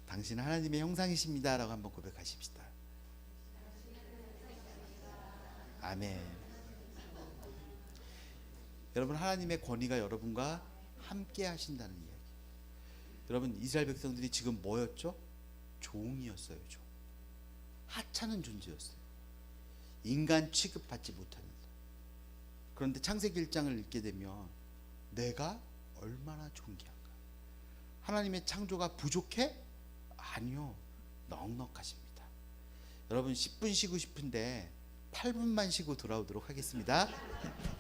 Speaker 1: 당신은 하나님의 형상이십니다 라고 한번 고백하십시다. 아멘. 여러분 하나님의 권위가 여러분과 함께 하신다는 이야기. 여러분 이스라엘 백성들이 지금 뭐였죠? 종이었어요. 종. 하찮은 존재였어요. 인간 취급받지 못하면서. 그런데 창세기 1장을 읽게 되면 내가 얼마나 존귀한가. 하나님의 창조가 부족해? 아니요. 넉넉하십니다. 여러분 10분 쉬고 싶은데 8분만 쉬고 돌아오도록 하겠습니다.